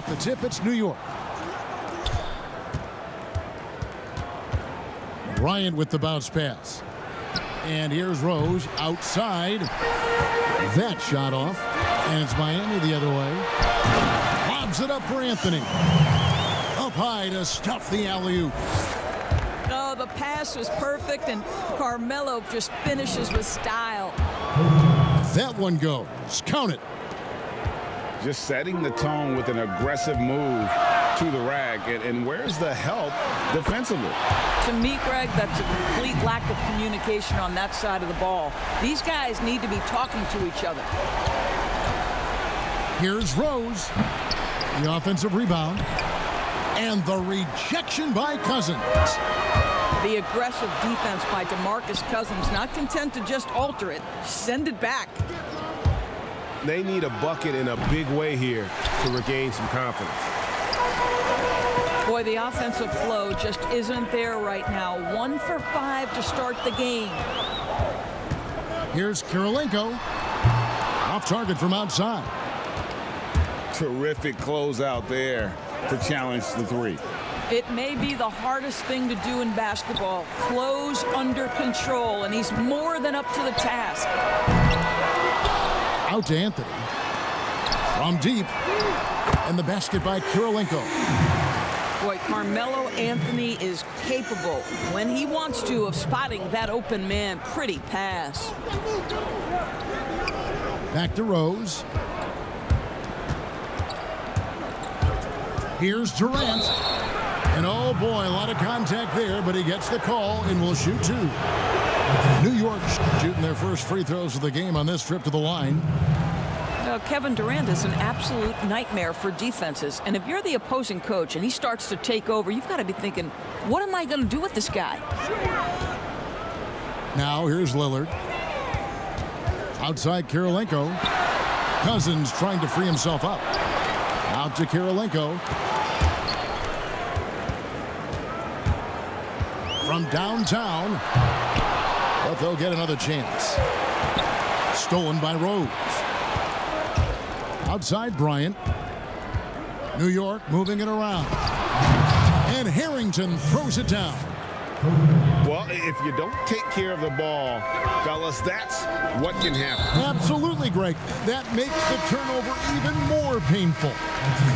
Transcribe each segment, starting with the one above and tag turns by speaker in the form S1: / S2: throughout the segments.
S1: off the tip, it's New York. Bryant with the bounce pass. And here's Rose outside. That shot off. And it's Miami the other way. Lobs it up for Anthony. Up high to stuff the alley-oop.
S2: Oh, the pass was perfect, and Carmelo just finishes with style.
S1: That one goes. Count it.
S3: Just setting the tone with an aggressive move to the rack. And where's the help defensively?
S2: To me, Greg, that's a complete lack of communication on that side of the ball. These guys need to be talking to each other.
S1: Here's Rose. The offensive rebound. And the rejection by Cousins.
S2: The aggressive defense by DeMarcus Cousins, not content to just alter it, send it back.
S4: They need a bucket in a big way here to regain some confidence.
S2: Boy, the offensive flow just isn't there right now. 1 for 5 to start the game.
S1: Here's Kirilenko. Off target from outside.
S3: Terrific closeout there to challenge the three.
S2: It may be the hardest thing to do in basketball. Close under control, and he's more than up to the task.
S1: Out to Anthony. From deep. And the basket by Kirilenko.
S2: Boy, Carmelo Anthony is capable, when he wants to, of spotting that open man. Pretty pass.
S1: Back to Rose. Here's Durant. And oh boy, a lot of contact there, but he gets the call and will shoot two. New York shooting their first free throws of the game on this trip to the line.
S2: Kevin Durant is an absolute nightmare for defenses. And if you're the opposing coach and he starts to take over, you've got to be thinking, what am I going to do with this guy?
S1: Now here's Lillard. Outside Kirilenko. Cousins trying to free himself up. Out to Kirilenko. From downtown. But they'll get another chance. Stolen by Rose. Outside Bryant. New York moving it around. And Harrington throws it down.
S3: Well, if you don't take care of the ball, fellas, that's what can happen.
S1: Absolutely, Greg. That makes the turnover even more painful.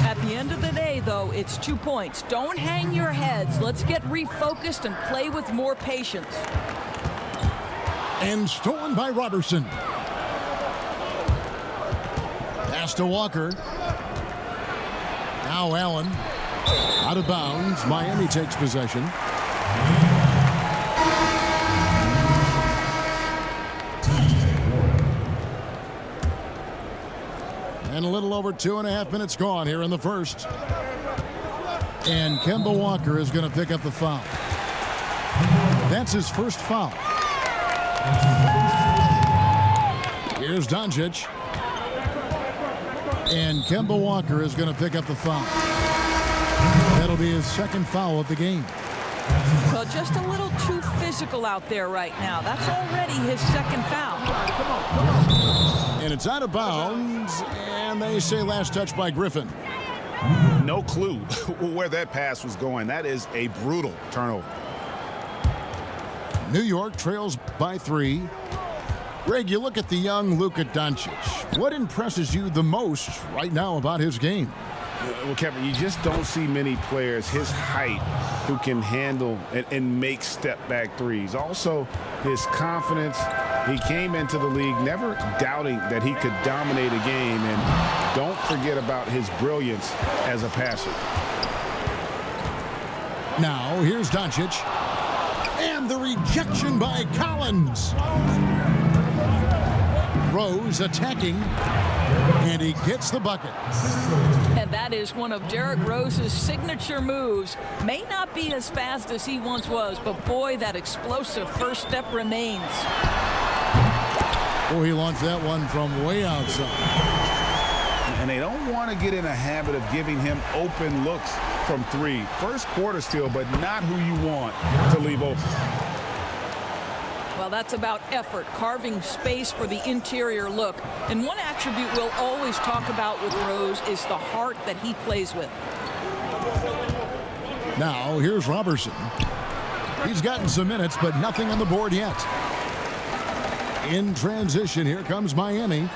S2: At the end of the day, though, it's 2 points. Don't hang your heads. Let's get refocused and play with more patience.
S1: And stolen by Robertson. Pass to Walker. Now Allen. Out of bounds. Miami takes possession. And a little over 2.5 minutes gone here in the first. And Kemba Walker is going to pick up the foul. That's his first foul. Here's Doncic. And Kemba Walker is going to pick up the foul. That'll be his second foul of the game.
S2: Well, just a little too physical out there right now. That's already his second foul.
S1: And it's out of bounds, and they say last touch by Griffin.
S3: No clue where that pass was going. That is a brutal turnover.
S1: New York trails by 3. Greg, you look at the young Luka Doncic. What impresses you the most right now about his game?
S3: Well, Kevin, you just don't see many players his height who can handle and make step-back threes. Also, his confidence. He came into the league never doubting that he could dominate a game. And don't forget about his brilliance as a passer.
S1: Now, here's Doncic. And the rejection by Collins. Rose attacking. And he gets the bucket.
S2: And that is one of Derrick Rose's signature moves. May not be as fast as he once was, but boy, that explosive first step remains.
S1: Oh, he launched that one from way outside.
S3: And they don't want to get in a habit of giving him open looks from 3. First quarter still, but not who you want to leave open.
S2: Well, that's about effort, carving space for the interior look. And one attribute we'll always talk about with Rose is the heart that he plays with.
S1: Now, here's Robertson. He's gotten some minutes, but nothing on the board yet. In transition, here comes Miami.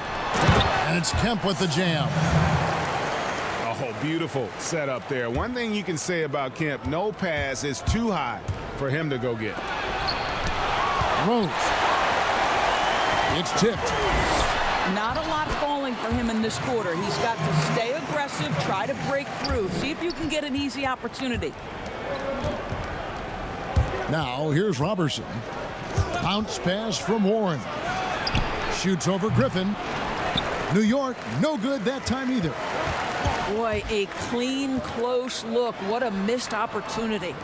S1: And it's Kemp with the jam.
S3: Oh, beautiful setup there. One thing you can say about Kemp, no pass is too high for him to go get.
S1: Rose. It's tipped.
S2: Not a lot falling for him in this quarter. He's got to stay aggressive, try to break through, see if you can get an easy opportunity.
S1: Now, here's Robertson. Bounce pass from Warren. Shoots over Griffin. New York, no good that time either.
S2: Boy, a clean, close look. What a missed opportunity.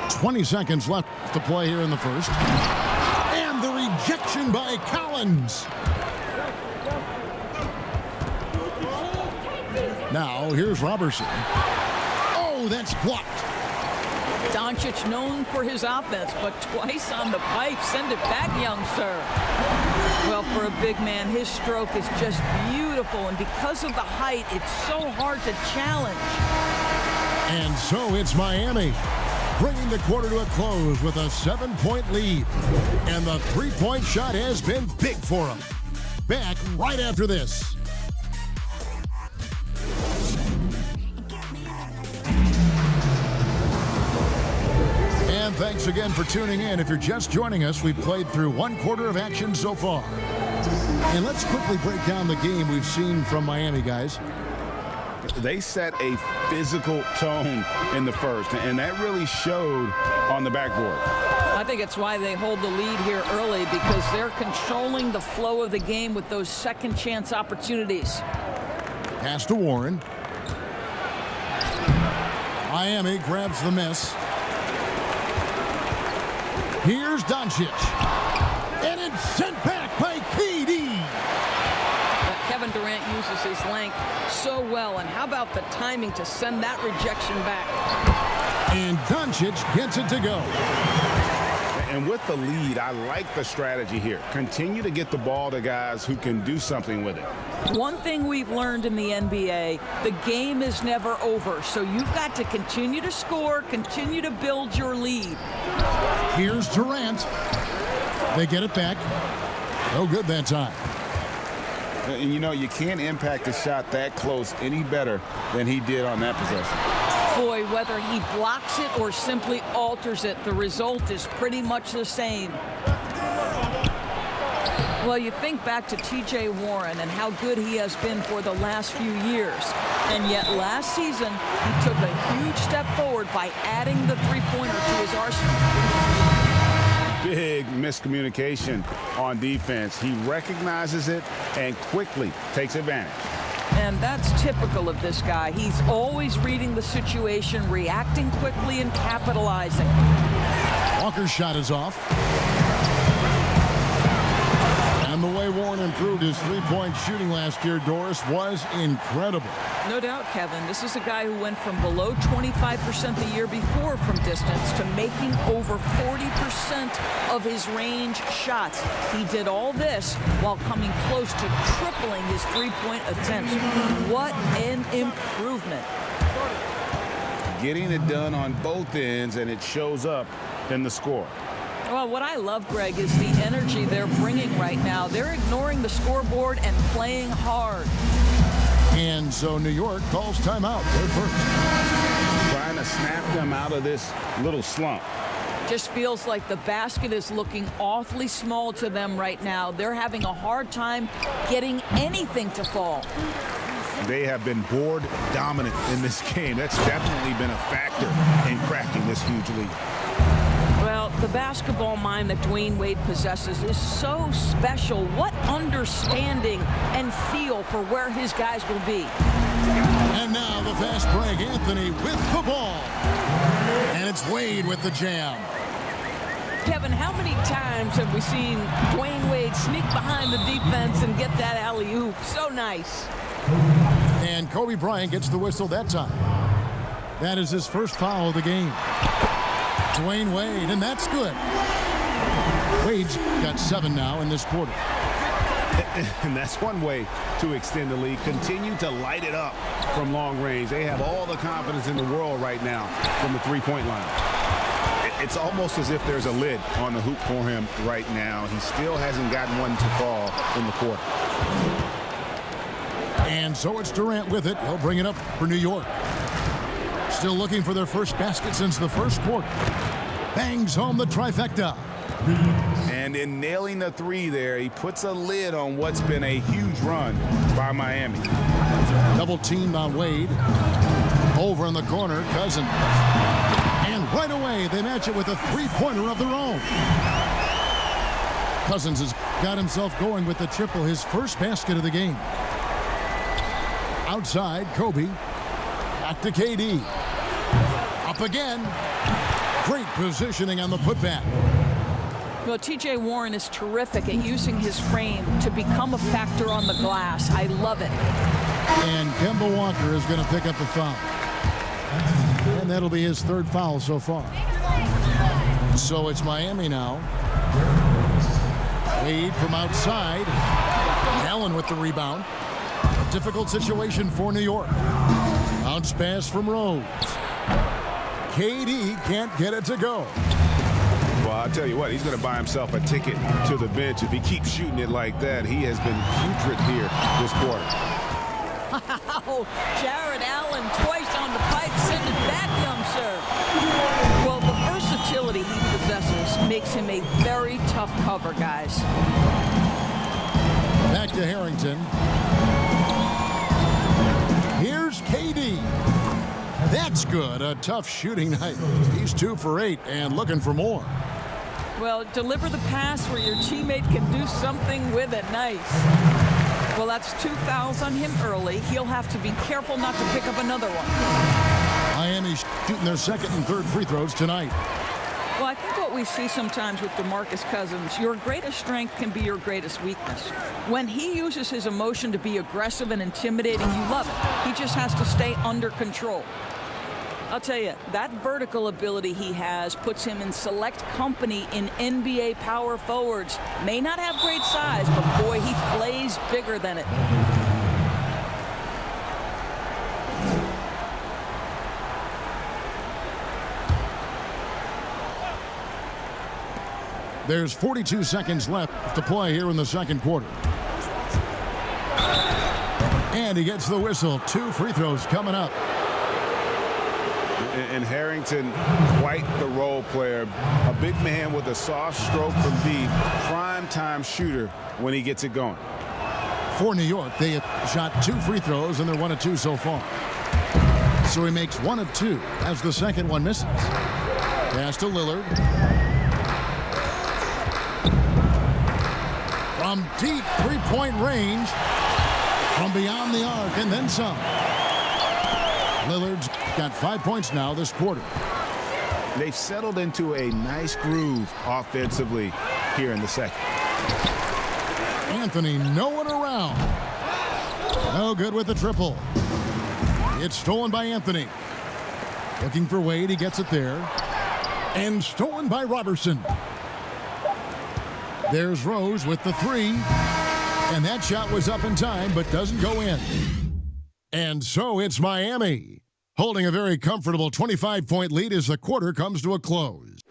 S1: "20 seconds left to play here in the first. And the rejection by Collins. Now, here's Robertson. Oh, that's blocked.
S2: Doncic known for his offense, but twice on the pipe. Send it back, young sir. Well, for a big man, his stroke is just beautiful, and because of the height, it's so hard to challenge.
S1: And so it's Miami, bringing the quarter to a close with a 7-point lead. And the three-point shot has been big for them. Back right after this. And thanks again for tuning in. If you're just joining us, we've played through one quarter of action so far. And let's quickly break down the game we've seen from Miami, guys.
S3: They set a physical tone in the first, and that really showed on the backboard.
S2: I think it's why they hold the lead here early, because they're controlling the flow of the game with those second chance opportunities.
S1: Pass to Warren. Miami grabs the miss. Here's Doncic. And it's sent back by KD.
S2: Kevin Durant uses his length so well, and how about the timing to send that rejection back?
S1: And Doncic gets it to go.
S3: And with the lead, I like the strategy here. Continue to get the ball to guys who can do something with it.
S2: One thing we've learned in the NBA, the game is never over, so you've got to continue to score, continue to build your lead.
S1: Here's Durant. They get it back. No good that time.
S3: And you know, you can't impact a shot that close any better than he did on that possession.
S2: Boy, whether he blocks it or simply alters it, the result is pretty much the same. Well, you think back to T.J. Warren and how good he has been for the last few years. And yet last season, he took a huge step forward by adding the three-pointer to his arsenal.
S3: Big miscommunication on defense. He recognizes it and quickly takes advantage.
S2: And that's typical of this guy. He's always reading the situation, reacting quickly, and capitalizing.
S1: Walker's shot is off. And the way Warren improved his three-point shooting last year, Doris, was incredible.
S2: No doubt, Kevin. This is a guy who went from below 25% the year before from distance to making over 40% of his range shots. He did all this while coming close to tripling his three-point attempts. What an improvement.
S3: Getting it done on both ends, and it shows up in the score.
S2: Well, what I love, Greg, is the energy they're bringing right now. They're ignoring the scoreboard and playing hard.
S1: And so New York calls timeout. They're first.
S3: Trying to snap them out of this little slump.
S2: Just feels like the basket is looking awfully small to them right now. They're having a hard time getting anything to fall.
S3: They have been board dominant in this game. That's definitely been a factor in crafting this huge lead.
S2: Well, the basketball mind that Dwayne Wade possesses is so special. What understanding and feel for where his guys will be.
S1: And now the fast break. Anthony with the ball. And it's Wade with the jam.
S2: Kevin, how many times have we seen Dwayne Wade sneak behind the defense and get that alley-oop? So nice.
S1: And Kobe Bryant gets the whistle that time. That is his first foul of the game. Dwayne Wade, and that's good. Wade's got 7 now in this quarter.
S3: And that's one way to extend the lead. Continue to light it up from long range. They have all the confidence in the world right now from the three-point line. It's almost as if there's a lid on the hoop for him right now. He still hasn't gotten one to fall in the quarter.
S1: And so it's Durant with it. He'll bring it up for New York. Still looking for their first basket since the first quarter. Bangs home the trifecta.
S3: And in nailing the three there, he puts a lid on what's been a huge run by Miami.
S1: Double teamed on Wade. Over in the corner, Cousins. And right away, they match it with a three-pointer of their own. Cousins has got himself going with the triple, his first basket of the game. Outside, Kobe. Back to KD. Up again. Great positioning on the putback.
S2: Well, T.J. Warren is terrific at using his frame to become a factor on the glass. I love it.
S1: And Kemba Walker is going to pick up the foul. And that'll be his third foul so far. So it's Miami now. Wade from outside. Allen with the rebound. A difficult situation for New York. Bounce pass from Rose. KD can't get it to go.
S3: Well, I'll tell you what, he's going to buy himself a ticket to the bench if he keeps shooting it like that. He has been putrid here this quarter.
S2: Wow, Jared Allen twice on the pipe, send it back, young sir. Well, the versatility he possesses makes him a very tough cover, guys.
S1: Back to Harrington. Here's KD. That's good. A tough shooting night. He's 2 for 8 and looking for more.
S2: Well, deliver the pass where your teammate can do something with it. Nice. Well, that's 2 fouls on him early. He'll have to be careful not to pick up another one.
S1: Miami's shooting their second and third free throws tonight.
S2: Well, I think what we see sometimes with DeMarcus Cousins, your greatest strength can be your greatest weakness. When he uses his emotion to be aggressive and intimidating, you love it. He just has to stay under control. I'll tell you, that vertical ability he has puts him in select company in NBA power forwards. May not have great size, but boy, he plays bigger than it.
S1: There's 42 seconds left to play here in the second quarter. And he gets the whistle. 2 free throws coming up.
S3: And Harrington, quite the role player. A big man with a soft stroke from deep. Prime-time shooter when he gets it going.
S1: For New York, they have shot 2 free throws, and they're 1 of 2 so far. So he makes 1 of 2 as the second one misses. Pass to Lillard. From deep three-point range. From beyond the arc, and then some. Lillard's got 5 points now this quarter.
S3: They've settled into a nice groove offensively here in the second.
S1: Anthony, no one around. No good with the triple. It's stolen by Anthony. Looking for Wade, he gets it there. And stolen by Robertson. There's Rose with the 3. And that shot was up in time, but doesn't go in. And so it's Miami, holding a very comfortable 25-point lead as the quarter comes to a close.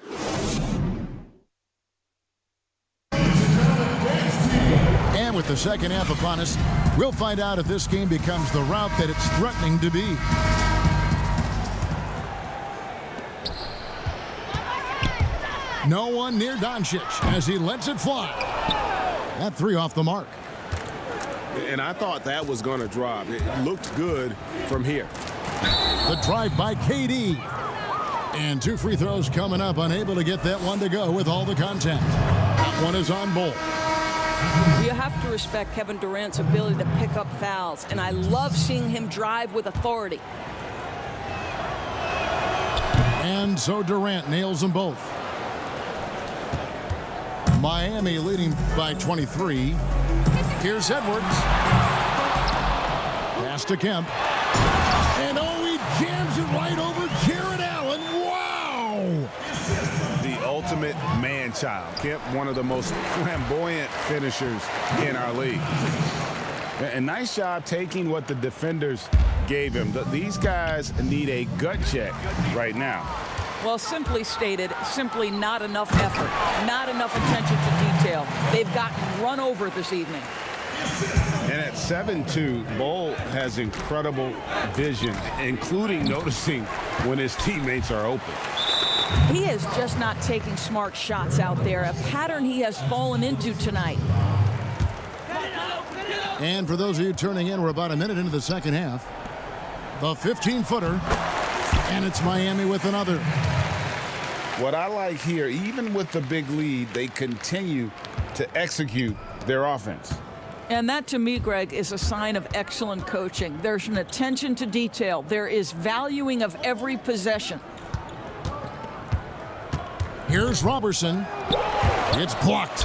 S1: And with the second half upon us, we'll find out if this game becomes the route that it's threatening to be. No one near Doncic as he lets it fly. That 3 off the mark.
S4: And I thought that was going to drop. It looked good from here.
S1: The drive by KD. And 2 free throws coming up. Unable to get that one to go with all the contact. That one is on Bull.
S2: You have to respect Kevin Durant's ability to pick up fouls. And I love seeing him drive with authority.
S1: And so Durant nails them both. Miami leading by 23. Here's Edwards. Pass to Kemp. And oh, he jams it right over Jared Allen. Wow!
S3: The ultimate man-child. Kemp, one of the most flamboyant finishers in our league. And nice job taking what the defenders gave him. These guys need a gut check right now.
S2: Well, simply stated, simply not enough effort, not enough attention to detail. They've gotten run over this evening.
S3: And at 7'2", Bull has incredible vision, including noticing when his teammates are open.
S2: He is just not taking smart shots out there, a pattern he has fallen into tonight.
S1: And for those of you turning in, we're about a minute into the second half. The 15-footer, and it's Miami with another.
S3: What I like here, even with the big lead, they continue to execute their offense.
S2: And that, to me, Greg, is a sign of excellent coaching. There's an attention to detail. There is valuing of every possession.
S1: Here's Robertson. It's blocked.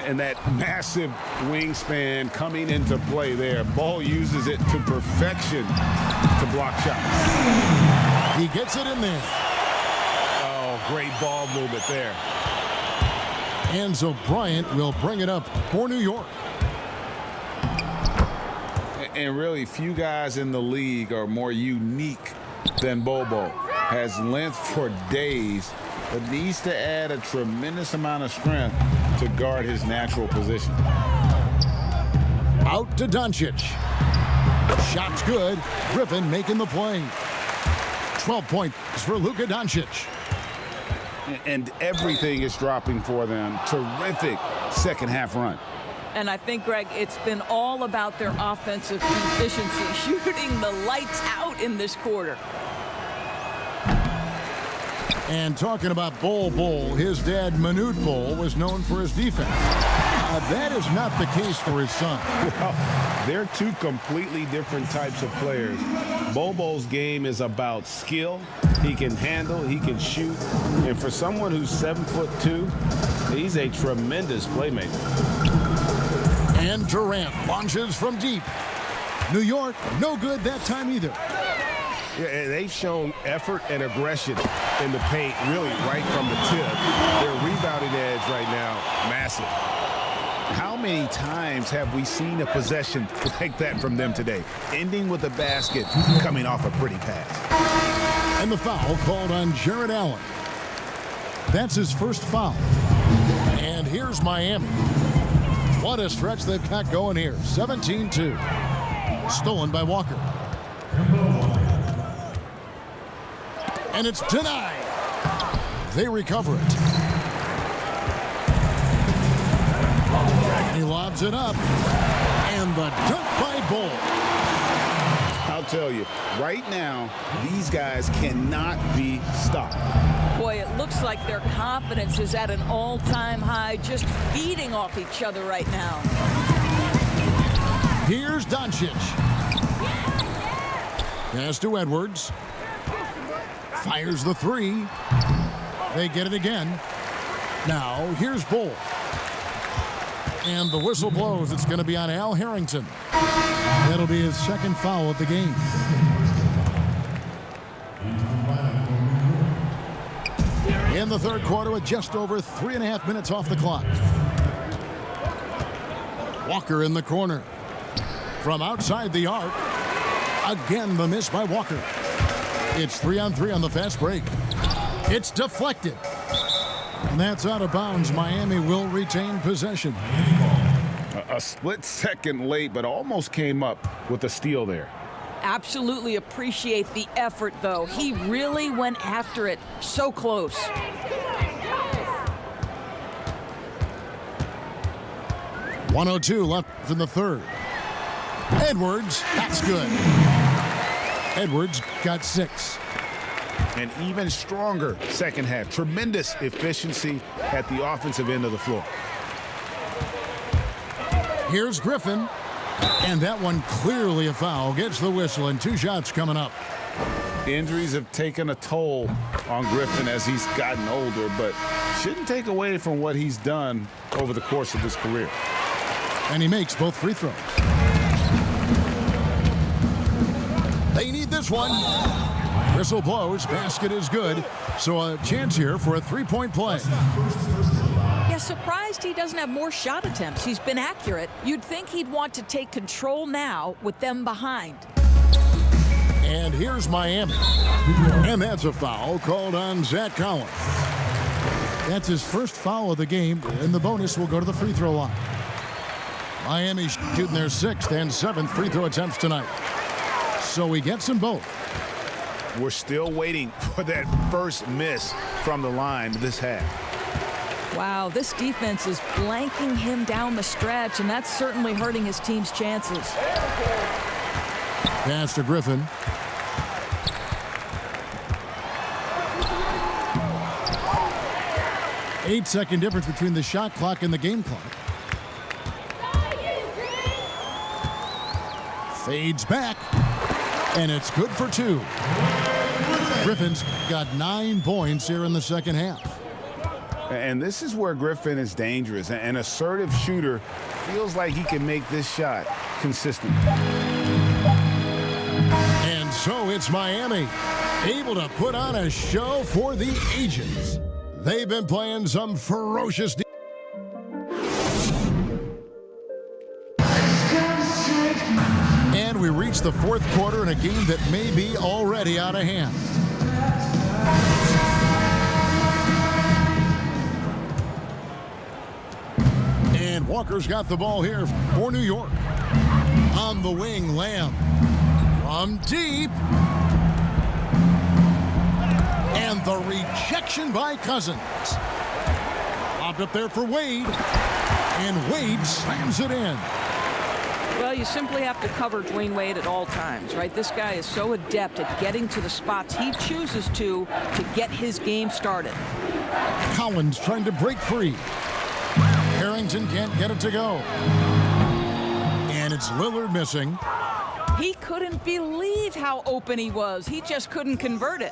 S3: And that massive wingspan coming into play there. Ball uses it to perfection to block shots.
S1: He gets it in there.
S3: Oh, great ball movement there.
S1: Enzo Bryant will bring it up for New York.
S3: And really, few guys in the league are more unique than Bobo. Has length for days, but needs to add a tremendous amount of strength to guard his natural position.
S1: Out to Doncic. Shot's good. Griffin making the play. 12 points for Luka Doncic.
S3: And everything is dropping for them. Terrific second half run.
S2: And I think, Greg, it's been all about their offensive efficiency, shooting the lights out in this quarter.
S1: And talking about Bol, his dad, Manute Bol, was known for his defense. That is not the case for his son.
S3: Well, they're two completely different types of players. Bobo's game is about skill. He can handle, he can shoot. And for someone who's 7'2", he's a tremendous playmaker.
S1: And Durant launches from deep. New York, no good that time either.
S3: Yeah, and they've shown effort and aggression in the paint, really right from the tip. Their rebounding edge right now, massive. How many times have we seen a possession like that from them today, ending with a basket coming off a pretty pass?
S1: And the foul called on Jared Allen. That's his first foul. And here's Miami. What a stretch they've got going here. 17-2. Stolen by Walker. And it's denied. They recover it. He lobs it up. And the dunk by Bol.
S3: I'll tell you, right now, these guys cannot be stopped.
S2: Boy, it looks like their confidence is at an all-time high, just feeding off each other right now.
S1: Here's Doncic. Pass to Edwards. Fires the three. They get it again. Now, here's Bol. And the whistle blows. It's going to be on Al Harrington. That'll be his second foul of the game. In the third quarter with just over 3.5 minutes off the clock. Walker in the corner. From outside the arc. Again, the miss by Walker. It's 3-on-3 on the fast break. It's deflected. And that's out of bounds. Miami will retain possession.
S3: A split second late, but almost came up with a steal there.
S2: Absolutely appreciate the effort, though. He really went after it. So close.
S1: .102 left in the third. Edwards, that's good. Edwards got 6.
S3: An even stronger second half. Tremendous efficiency at the offensive end of the floor.
S1: Here's Griffin. And that one clearly a foul. Gets the whistle and 2 shots coming up.
S3: Injuries have taken a toll on Griffin as he's gotten older, but shouldn't take away from what he's done over the course of his career.
S1: And he makes both free throws. They need this one. Whistle blows. Basket is good. So a chance here for a three-point play.
S2: Yeah, surprised he doesn't have more shot attempts. He's been accurate. You'd think he'd want to take control now with them behind.
S1: And here's Miami. And that's a foul called on Zach Collins. That's his first foul of the game, and the bonus will go to the free throw line. Miami shooting their 6th and 7th free throw attempts tonight. So he gets them both.
S3: We're still waiting for that first miss from the line this half.
S2: Wow, this defense is blanking him down the stretch, and that's certainly hurting his team's chances.
S1: Pass to Griffin. Eight-second difference between the shot clock and the game clock. Fades back, and it's good for 2. Griffin's got 9 points here in the second half.
S3: And this is where Griffin is dangerous. An assertive shooter feels like he can make this shot consistent.
S1: And so it's Miami, able to put on a show for the ages. They've been playing some ferocious and we reach the 4th quarter in a game that may be already out of hand. And Walker's got the ball here for New York. On the wing, Lamb. From deep. And the rejection by Cousins. Popped up there for Wade. And Wade slams it in.
S2: Well, you simply have to cover Dwayne Wade at all times, right? This guy is so adept at getting to the spots he chooses to get his game started.
S1: Collins trying to break free. Harrington can't get it to go. And it's Lillard missing.
S2: He couldn't believe how open he was. He just couldn't convert it.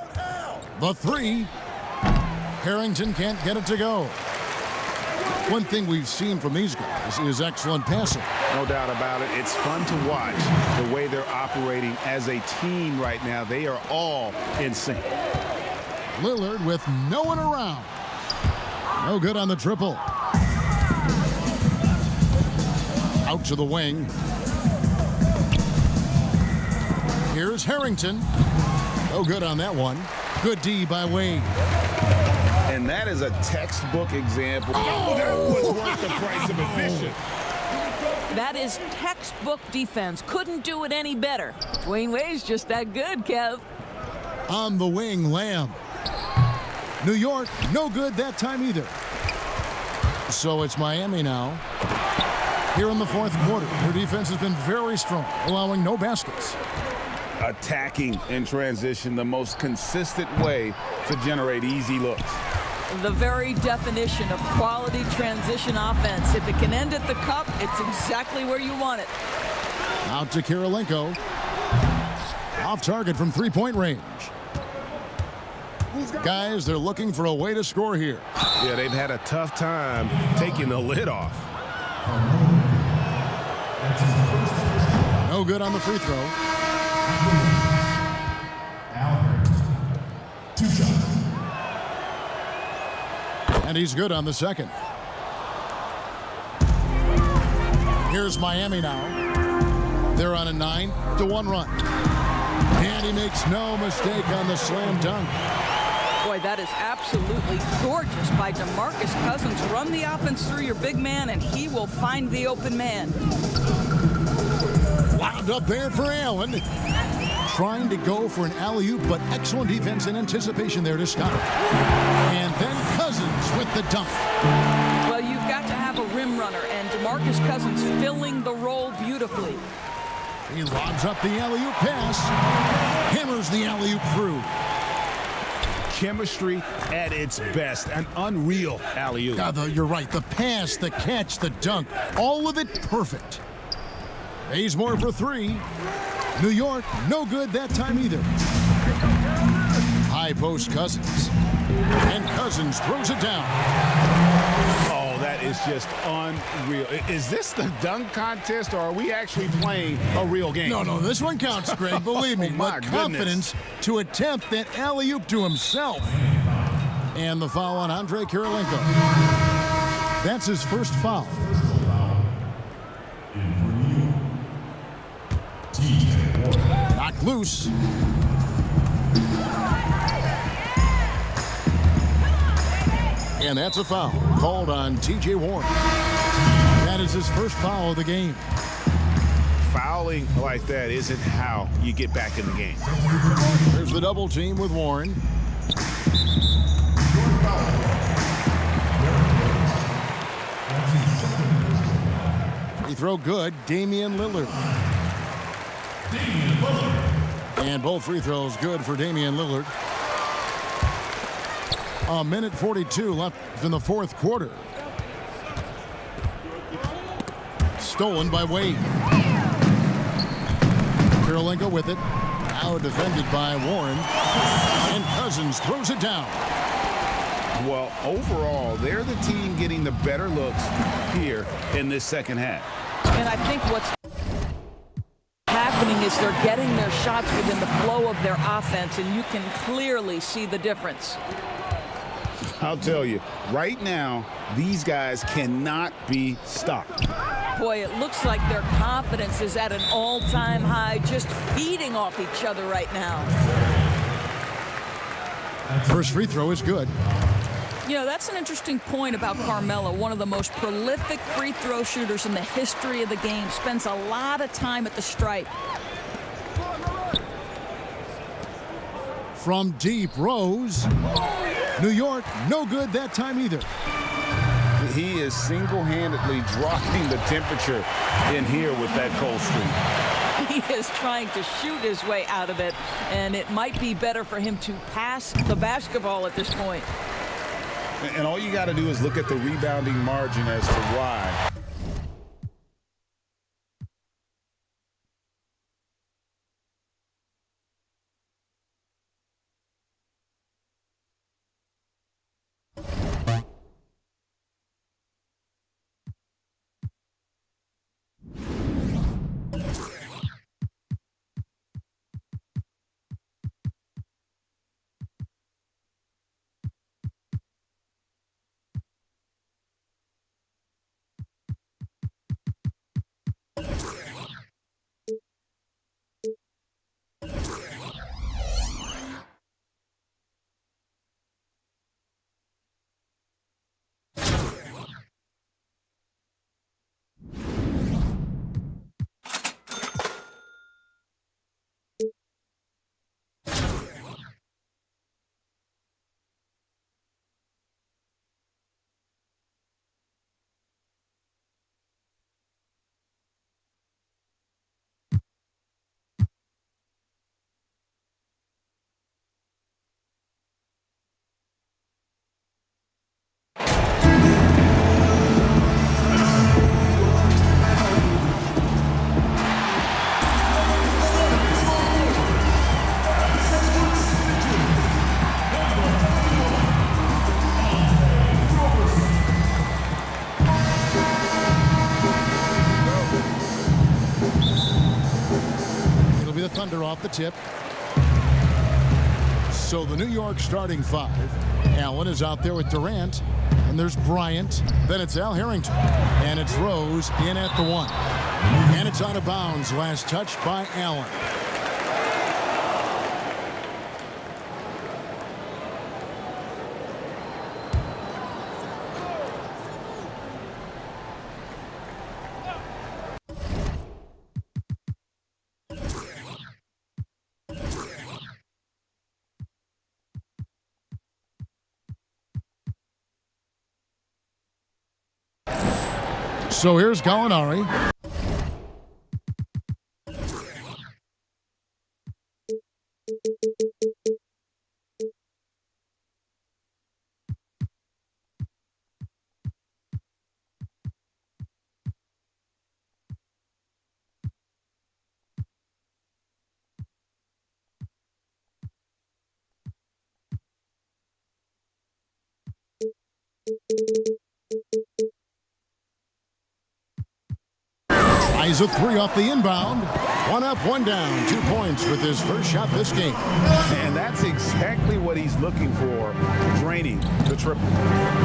S1: The 3. Harrington can't get it to go. One thing we've seen from these guys is excellent passing.
S3: No doubt about it. It's fun to watch the way they're operating as a team right now. They are all in sync.
S1: Lillard with no one around. No good on the triple. Out to the wing. Here's Harrington. No good on that one. Good D by Wade.
S3: And that is a textbook example. Oh, that was worth the price of admission.
S2: That is textbook defense. Couldn't do it any better. Dwayne Wade's just that good, Kev.
S1: On the wing, Lamb. New York, no good that time either. So it's Miami now. Here in the 4th quarter, their defense has been very strong, allowing no baskets.
S3: Attacking in transition, the most consistent way to generate easy looks.
S2: The very definition of quality transition offense. If it can end at the cup, it's exactly where you want it.
S1: Out to Kirilenko. Off target from three-point range. Guys, they're looking for a way to score here.
S4: Yeah, they've had a tough time taking the lid off.
S1: No good on the free throw. And he's good on the second. Here's Miami now. They're on a 9-1 run. And he makes no mistake on the slam dunk.
S2: Boy, that is absolutely gorgeous by DeMarcus Cousins. Run the offense through your big man, and he will find the open man.
S1: Wound up there for Allen. Trying to go for an alley-oop, but excellent defense and anticipation there to stop it. And then Cousins with the dunk.
S2: Well, you've got to have a rim runner, and DeMarcus Cousins filling the role beautifully.
S1: He lobs up the alley-oop pass. Hammers the alley-oop through.
S3: Chemistry at its best. An unreal alley-oop.
S1: You're right. The pass, the catch, the dunk. All of it perfect. Bazemore for 3. New York, no good that time either. High post Cousins. And Cousins throws it down.
S3: Oh, that is just unreal. Is this the dunk contest, or are we actually playing a real game?
S1: No, this one counts, Greg. Believe me.
S3: Oh, my
S1: but confidence to attempt that alley-oop to himself. And the foul on Andrei Kirilenko. That's his first foul. Knocked loose. And that's a foul called on T.J. Warren. That is his first foul of the game.
S3: Fouling like that isn't how you get back in the game.
S1: There's the double team with Warren. Free throw good. Damian Lillard. And both free throws good for Damian Lillard. A minute 42 left in the fourth quarter. Stolen by Wade. Kirilenko with it. Now defended by Warren. And Cousins throws it down.
S3: Well, overall, they're the team getting the better looks here in this second half.
S2: And I think what's happening is they're getting their shots within the flow of their offense, and you can clearly see the difference.
S3: I'll tell you, right now, these guys cannot be stopped.
S2: Boy, it looks like their confidence is at an all-time high, just feeding off each other right now.
S1: First free throw is good.
S2: You know, that's an interesting point about Carmelo, one of the most prolific free throw shooters in the history of the game. Spends a lot of time at the stripe.
S1: From deep, Rose. New York, no good that time either.
S3: He is single-handedly dropping the temperature in here with that cold streak.
S2: He is trying to shoot his way out of it, and it might be better for him to pass the basketball at this point.
S3: And all you got to do is look at the rebounding margin as to why.
S1: Thunder off the tip. So the New York starting five. Allen is out there with Durant. And there's Bryant. Then it's Al Harrington. And it's Rose in at the one. And it's out of bounds. Last touch by Allen. So here's Gallinari. Eyes a three off the inbound. One up, one down. 2 points with his first shot this game.
S3: And that's exactly what he's looking for, draining the triple.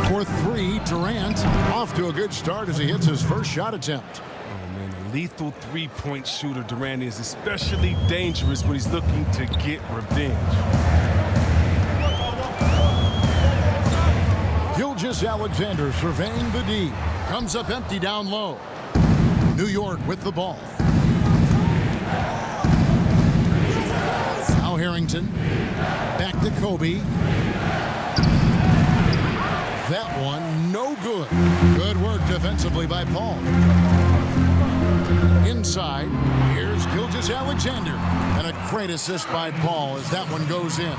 S1: For three, Durant off to a good start as he hits his first shot attempt.
S4: Oh, man, a lethal three-point shooter, Durant is especially dangerous when he's looking to get revenge.
S1: Gilgeous-Alexander surveying the D. Comes up empty down low. New York with the ball. Now Harrington. Back to Kobe. That one, no good. Good work defensively by Paul. Inside, here's Gilgeous-Alexander. And a great assist by Paul as that one goes in.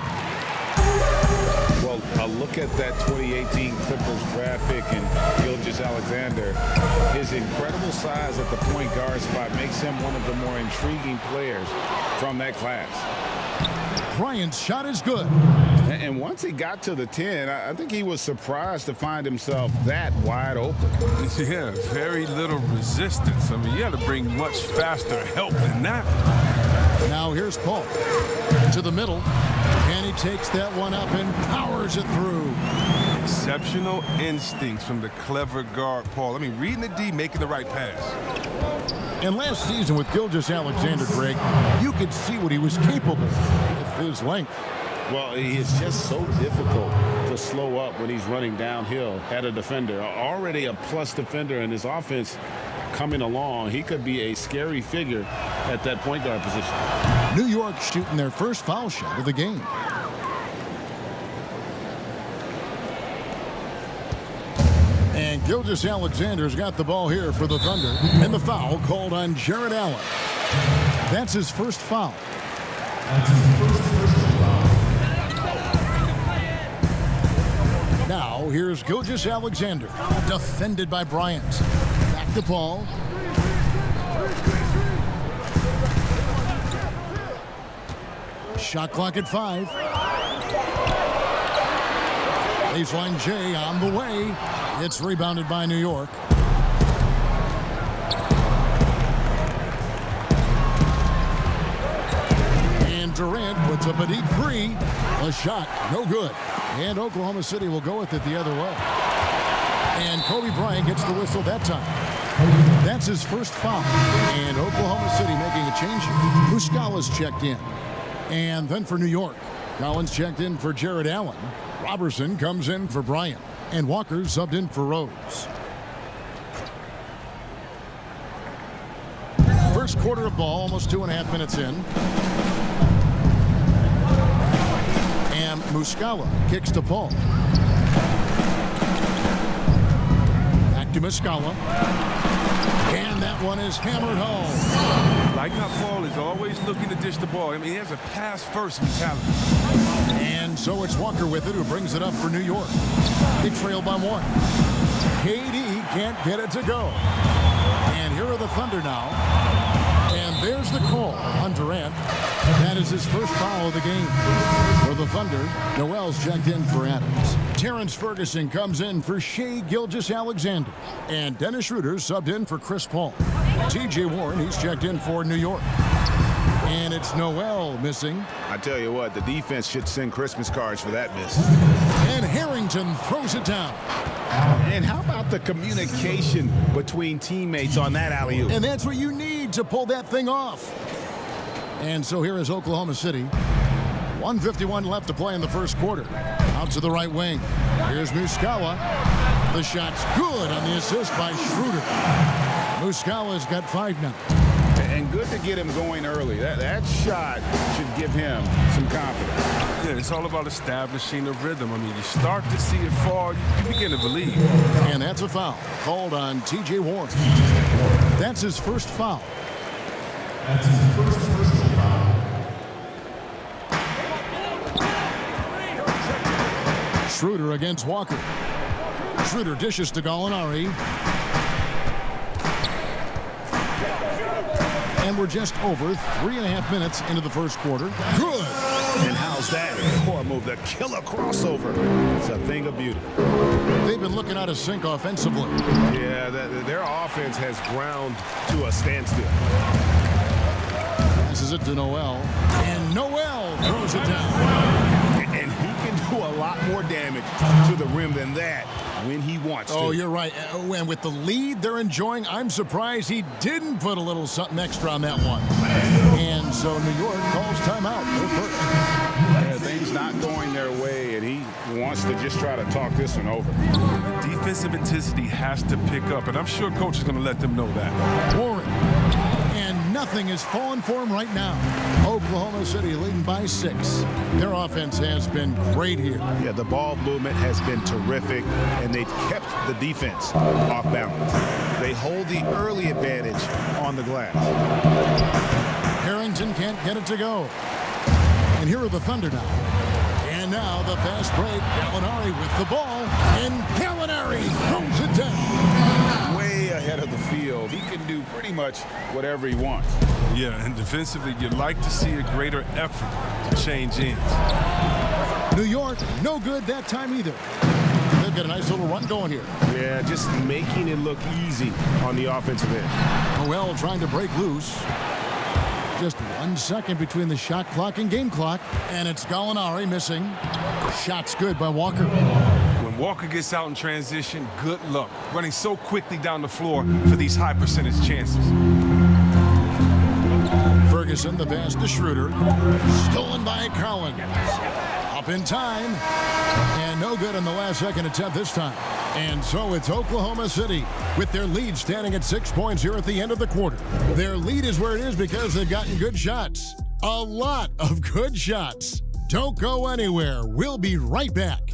S3: Well, a look at that 2018 Clippers draft pick and Gilgeous-Alexander. His incredible size at the point guard spot makes him one of the more intriguing players from that class.
S1: Bryant's shot is good.
S3: And once he got to the 10, I think he was surprised to find himself that wide open.
S4: Yeah, very little resistance. I mean, you got to bring much faster help than that.
S1: Now here's Paul to the middle, and he takes that one up and powers it through.
S4: Exceptional instincts from the clever guard, Paul. I mean, reading the D, making the right pass.
S1: And last season with Gilgeous-Alexander, Greg, you could see what he was capable with his length.
S3: Well, it's just so difficult to slow up when he's running downhill at a defender. Already a plus defender in his offense coming along. He could be a scary figure at that point guard position.
S1: New York shooting their first foul shot of the game. And Gilgeous-Alexander's got the ball here for the Thunder. And the foul called on Jared Allen. That's his first foul. Now here's Gilgeous-Alexander. Defended by Bryant. Back to Paul. Shot clock at 5. Baseline J on the way. It's rebounded by New York. And Durant puts up a deep three. A shot, no good. And Oklahoma City will go with it the other way. And Kobe Bryant gets the whistle that time. That's his first foul. And Oklahoma City making a change here. Muscala's checked in. And then for New York, Collins checked in for Jared Allen. Robertson comes in for Bryant. And Walker subbed in for Rose. First quarter of ball, almost 2.5 minutes in. And Muscala kicks to Paul. Back to Muscala. And that one is hammered home.
S4: Like how Paul is always looking to dish the ball. I mean, he has a pass-first mentality.
S1: And so it's Walker with it who brings it up for New York. They trail by 1. KD can't get it to go. And here are the Thunder now. And there's the call on Durant. That is his first foul of the game. For the Thunder, Noel's checked in for Adams. Terrence Ferguson comes in for Shai Gilgeous-Alexander. And Dennis Schroeder subbed in for Chris Paul. T.J. Warren, he's checked in for New York. And it's Noel missing.
S3: I tell you what, the defense should send Christmas cards for that miss.
S1: And Harrington throws it down.
S3: And how about the communication between teammates on that alley-oop?
S1: And that's what you need to pull that thing off. And so here is Oklahoma City. 1:51 left to play in the first quarter. Out to the right wing. Here's Muscala. The shot's good on the assist by Schroeder. Muscala's got 5 now.
S3: And good to get him going early. That shot should give him some confidence.
S4: Yeah, it's all about establishing a rhythm. I mean, you start to see it fall, you begin to believe.
S1: And that's a foul called on T.J. Warren. That's his first foul. That's his first foul. Schroeder against Walker. Schroeder dishes to Gallinari. And we're just over 3.5 minutes into the first quarter. Good.
S3: And how's that? Core move, the killer crossover. It's a thing of beauty.
S1: They've been looking out of sync offensively.
S3: Yeah, their offense has ground to a standstill.
S1: Passes it to Noel. And Noel throws it down.
S3: And he can do a lot more damage to the rim than that when he wants to.
S1: Oh, you're right. And with the lead they're enjoying, I'm surprised he didn't put a little something extra on that one. And so New York calls timeout.
S3: Yeah, things not going their way, and he wants to just try to talk this one over.
S4: Defensive intensity has to pick up, and I'm sure coach is going to let them know that.
S1: Warren. And nothing is falling for him right now. Oklahoma City leading by 6. Their offense has been great here.
S3: Yeah, the ball movement has been terrific, and they've kept the defense off balance. They hold the early advantage on the glass.
S1: Harrington can't get it to go. And here are the Thunder now. And now the fast break. Gallinari with the ball. And Gallinari throws it down.
S3: Way ahead of the field. He can do pretty much whatever he wants.
S4: Yeah, and defensively, you'd like to see a greater effort to change ends.
S1: New York, no good that time either. They've got a nice little run going here.
S3: Yeah, just making it look easy on the offensive end.
S1: Noel trying to break loose. Just 1 second between the shot clock and game clock. And it's Gallinari missing. Shot's good by Walker.
S4: When Walker gets out in transition, good luck. Running so quickly down the floor for these high percentage chances.
S1: Ferguson, the pass to Schroeder. Stolen by Collins. Up in time. And no good on the last second attempt this time. And so it's Oklahoma City with their lead standing at 6 points here at the end of the quarter. Their lead is where it is because they've gotten good shots. A lot of good shots. Don't go anywhere. We'll be right back.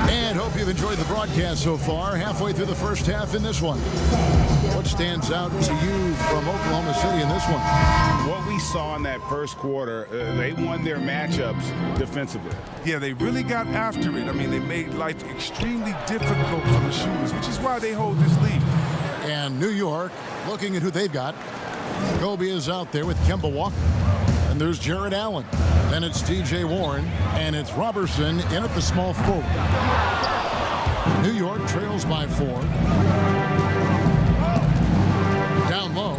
S1: And hope you've enjoyed the broadcast so far. Halfway through the first half in this one. What stands out to you from Oklahoma City in this one?
S3: What we saw in that first quarter, they won their matchups defensively.
S4: Yeah, they really got after it. I mean, they made life extremely difficult for the shooters, which is why they hold this lead.
S1: And New York, looking at who they've got. Kobe is out there with Kemba Walker. And there's Jared Allen. Then it's TJ Warren. And it's Robertson in at the small forward. New York trails by 4. Down low.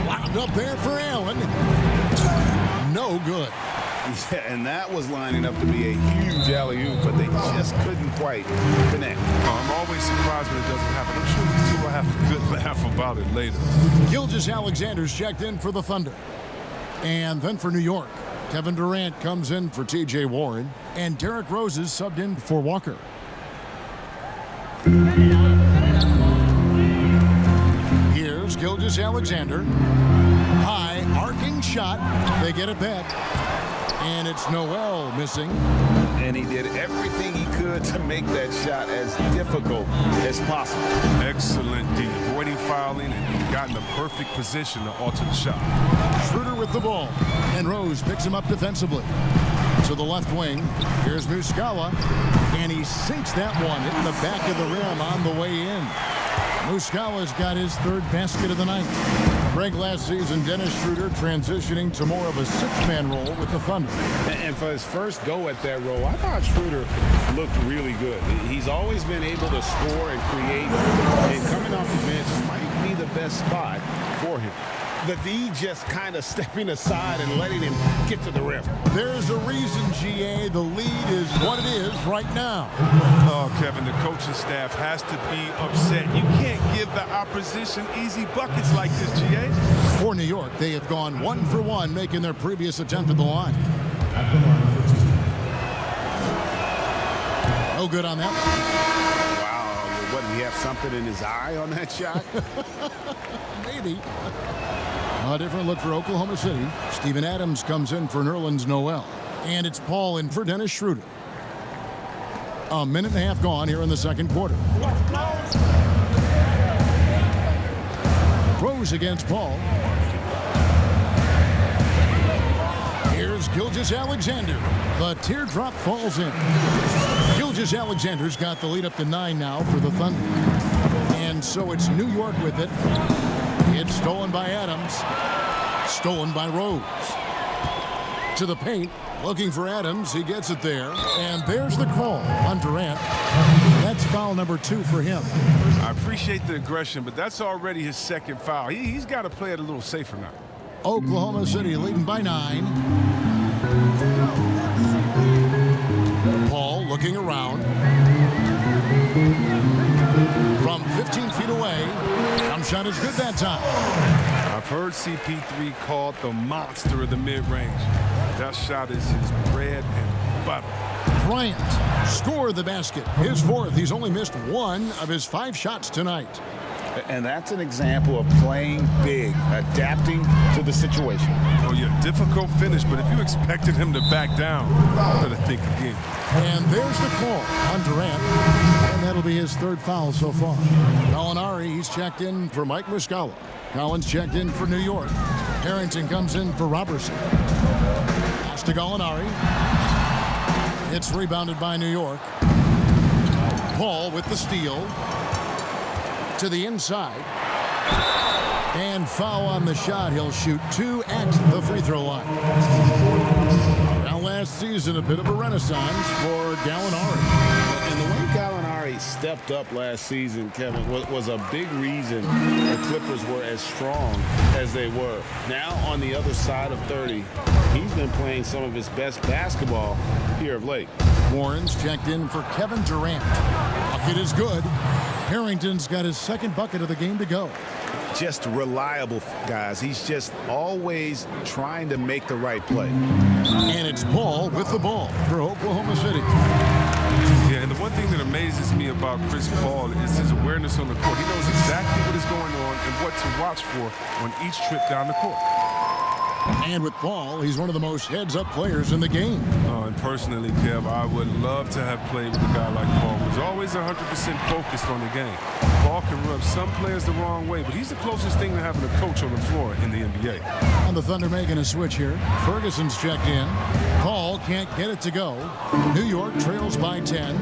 S1: Wound up there for Allen. No good.
S3: Yeah, and that was lining up to be a huge alley-oop, but they just couldn't quite connect.
S4: I'm always surprised when it doesn't happen. I'm sure these two will have a good laugh about it later.
S1: Gilgeous-Alexander's checked in for the Thunder. And then for New York, Kevin Durant comes in for TJ Warren, and Derrick Rose is subbed in for Walker. Here's Gilgeous-Alexander. High, arcing shot. They get it back. And it's Noel missing.
S3: And he did everything he could to make that shot as difficult as possible.
S4: Excellent D, avoiding fouling and got in the perfect position to alter the shot.
S1: Schroeder with the ball. And Rose picks him up defensively. To the left wing. Here's Muscala. And he sinks that one, hitting the back of the rim on the way in. Muscala's got his 3rd basket of the night. Greg last season, Dennis Schroeder transitioning to more of a 6-man role with the Thunder.
S3: And for his first go at that role, I thought Schroeder looked really good. He's always been able to score and create, and coming off the bench might be the best spot for him. The D just kind of stepping aside and letting him get to the rim.
S1: There's a reason, GA, the lead is what it is right now.
S4: Oh, Kevin, the coaching staff has to be upset. You can't give the opposition easy buckets like this, GA.
S1: For New York, they have gone 1 for 1, making their previous attempt at the line. No good on that one.
S3: Wow, what, did he have something in his eye on that shot?
S1: Maybe. A different look for Oklahoma City. Steven Adams comes in for Nerlens Noel. And it's Paul in for Dennis Schroeder. A minute and a half gone here in the second quarter. Rose against Paul. Here's Gilgeous-Alexander. The teardrop falls in. Gilgeous-Alexander's got the lead up to 9 now for the Thunder. And so it's New York with it. It's stolen by Adams. Stolen by Rose. To the paint. Looking for Adams. He gets it there. And there's the call on Durant. That's foul number 2 for him.
S4: I appreciate the aggression, but that's already his second foul. He's got to play it a little safer now.
S1: Oklahoma City leading by 9. Paul looking around. From 15 feet away. Jump shot is good that time.
S4: I've heard CP3 called the monster of the mid-range. That shot is his bread and butter.
S1: Bryant scored the basket. His 4th. He's only missed 1 of his 5 shots tonight.
S3: And that's an example of playing big, adapting to the situation.
S4: Oh, yeah, difficult finish, but if you expected him to back down, you better think again.
S1: And there's the call on Durant, and that'll be his 3rd foul so far. Gallinari, he's checked in for Mike Muscala. Collins checked in for New York. Harrington comes in for Robertson. Pass to Gallinari. It's rebounded by New York. Paul with the steal. To the inside. And foul on the shot. He'll shoot 2 at the free throw line. Now last season, a bit of a renaissance for Gallinari.
S3: And the way Gallinari stepped up last season, Kevin, was a big reason the Clippers were as strong as they were. Now on the other side of 30, he's been playing some of his best basketball here of late.
S1: Warren's checked in for Kevin Durant. Bucket is good. Harrington's got his 2nd bucket of the game to go.
S3: Just reliable, guys. He's just always trying to make the right play.
S1: And it's Paul with the ball for Oklahoma City.
S4: Yeah, and the one thing that amazes me about Chris Paul is his awareness on the court. He knows exactly what is going on and what to watch for on each trip down the court.
S1: And with Paul, he's one of the most heads-up players in the game.
S4: And personally, Kev, I would love to have played with a guy like Paul, who's always 100% focused on the game. Paul can rub some players the wrong way, but he's the closest thing to having a coach on the floor in the NBA.
S1: And the Thunder making a switch here. Ferguson's checked in. Paul can't get it to go. New York trails by 10.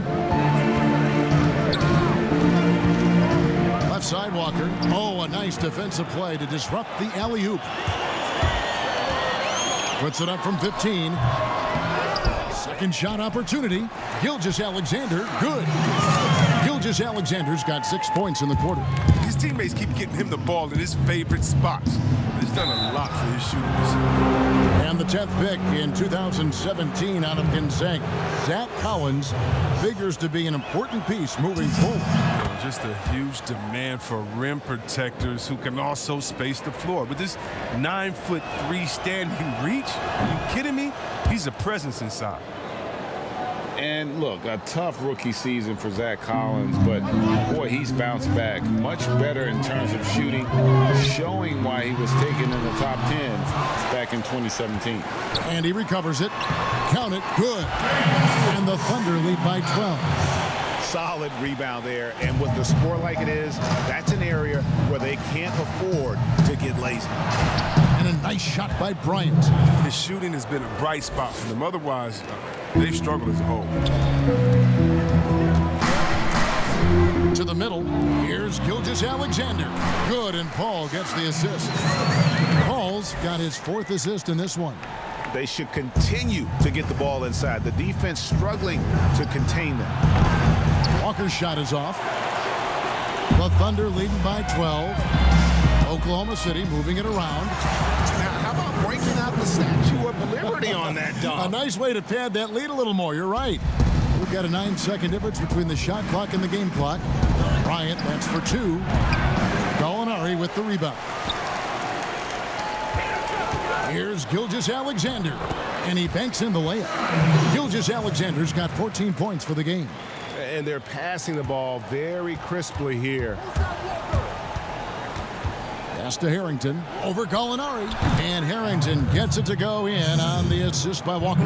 S1: Left side, Walker. Oh, a nice defensive play to disrupt the alley-oop. Puts it up from 15. Second shot opportunity. Gilgeous-Alexander, good. Gilgeous-Alexander's got 6 points in the quarter.
S4: His teammates keep getting him the ball in his favorite spots. He's done a lot for his shooters.
S1: And the 10th pick in 2017 out of Gonzaga, Zach Collins, figures to be an important piece moving forward.
S4: Just a huge demand for rim protectors who can also space the floor. With this 9'3" standing reach, are you kidding me? He's a presence inside.
S3: And look, a tough rookie season for Zach Collins, but boy, he's bounced back much better in terms of shooting, showing why he was taken in the top 10 back in 2017.
S1: And he recovers it. Count it. Good. And the Thunder lead by 12.
S3: Solid rebound there, and with the score like it is, that's an area where they can't afford to get lazy.
S1: And a nice shot by Bryant.
S4: His shooting has been a bright spot for them. Otherwise, they've struggled as a whole.
S1: To the middle. Here's Gilgeous-Alexander. Good, and Paul gets the assist. Paul's got his 4th assist in this one.
S3: They should continue to get the ball inside. The defense struggling to contain them.
S1: Walker's shot is off. The Thunder leading by 12. Oklahoma City moving it around.
S3: Now, how about breaking out the Statue of Liberty on that dunk?
S1: A nice way to pad that lead a little more. You're right. We've got a 9-second difference between the shot clock and the game clock. Bryant, that's for 2. Gallinari with the rebound. Here's Gilgeous-Alexander, and he banks in the layup. Gilgeous-Alexander's got 14 points for the game.
S3: And they're passing the ball very crisply here.
S1: Pass to Harrington, over Gallinari, and Harrington gets it to go in on the assist by Walker.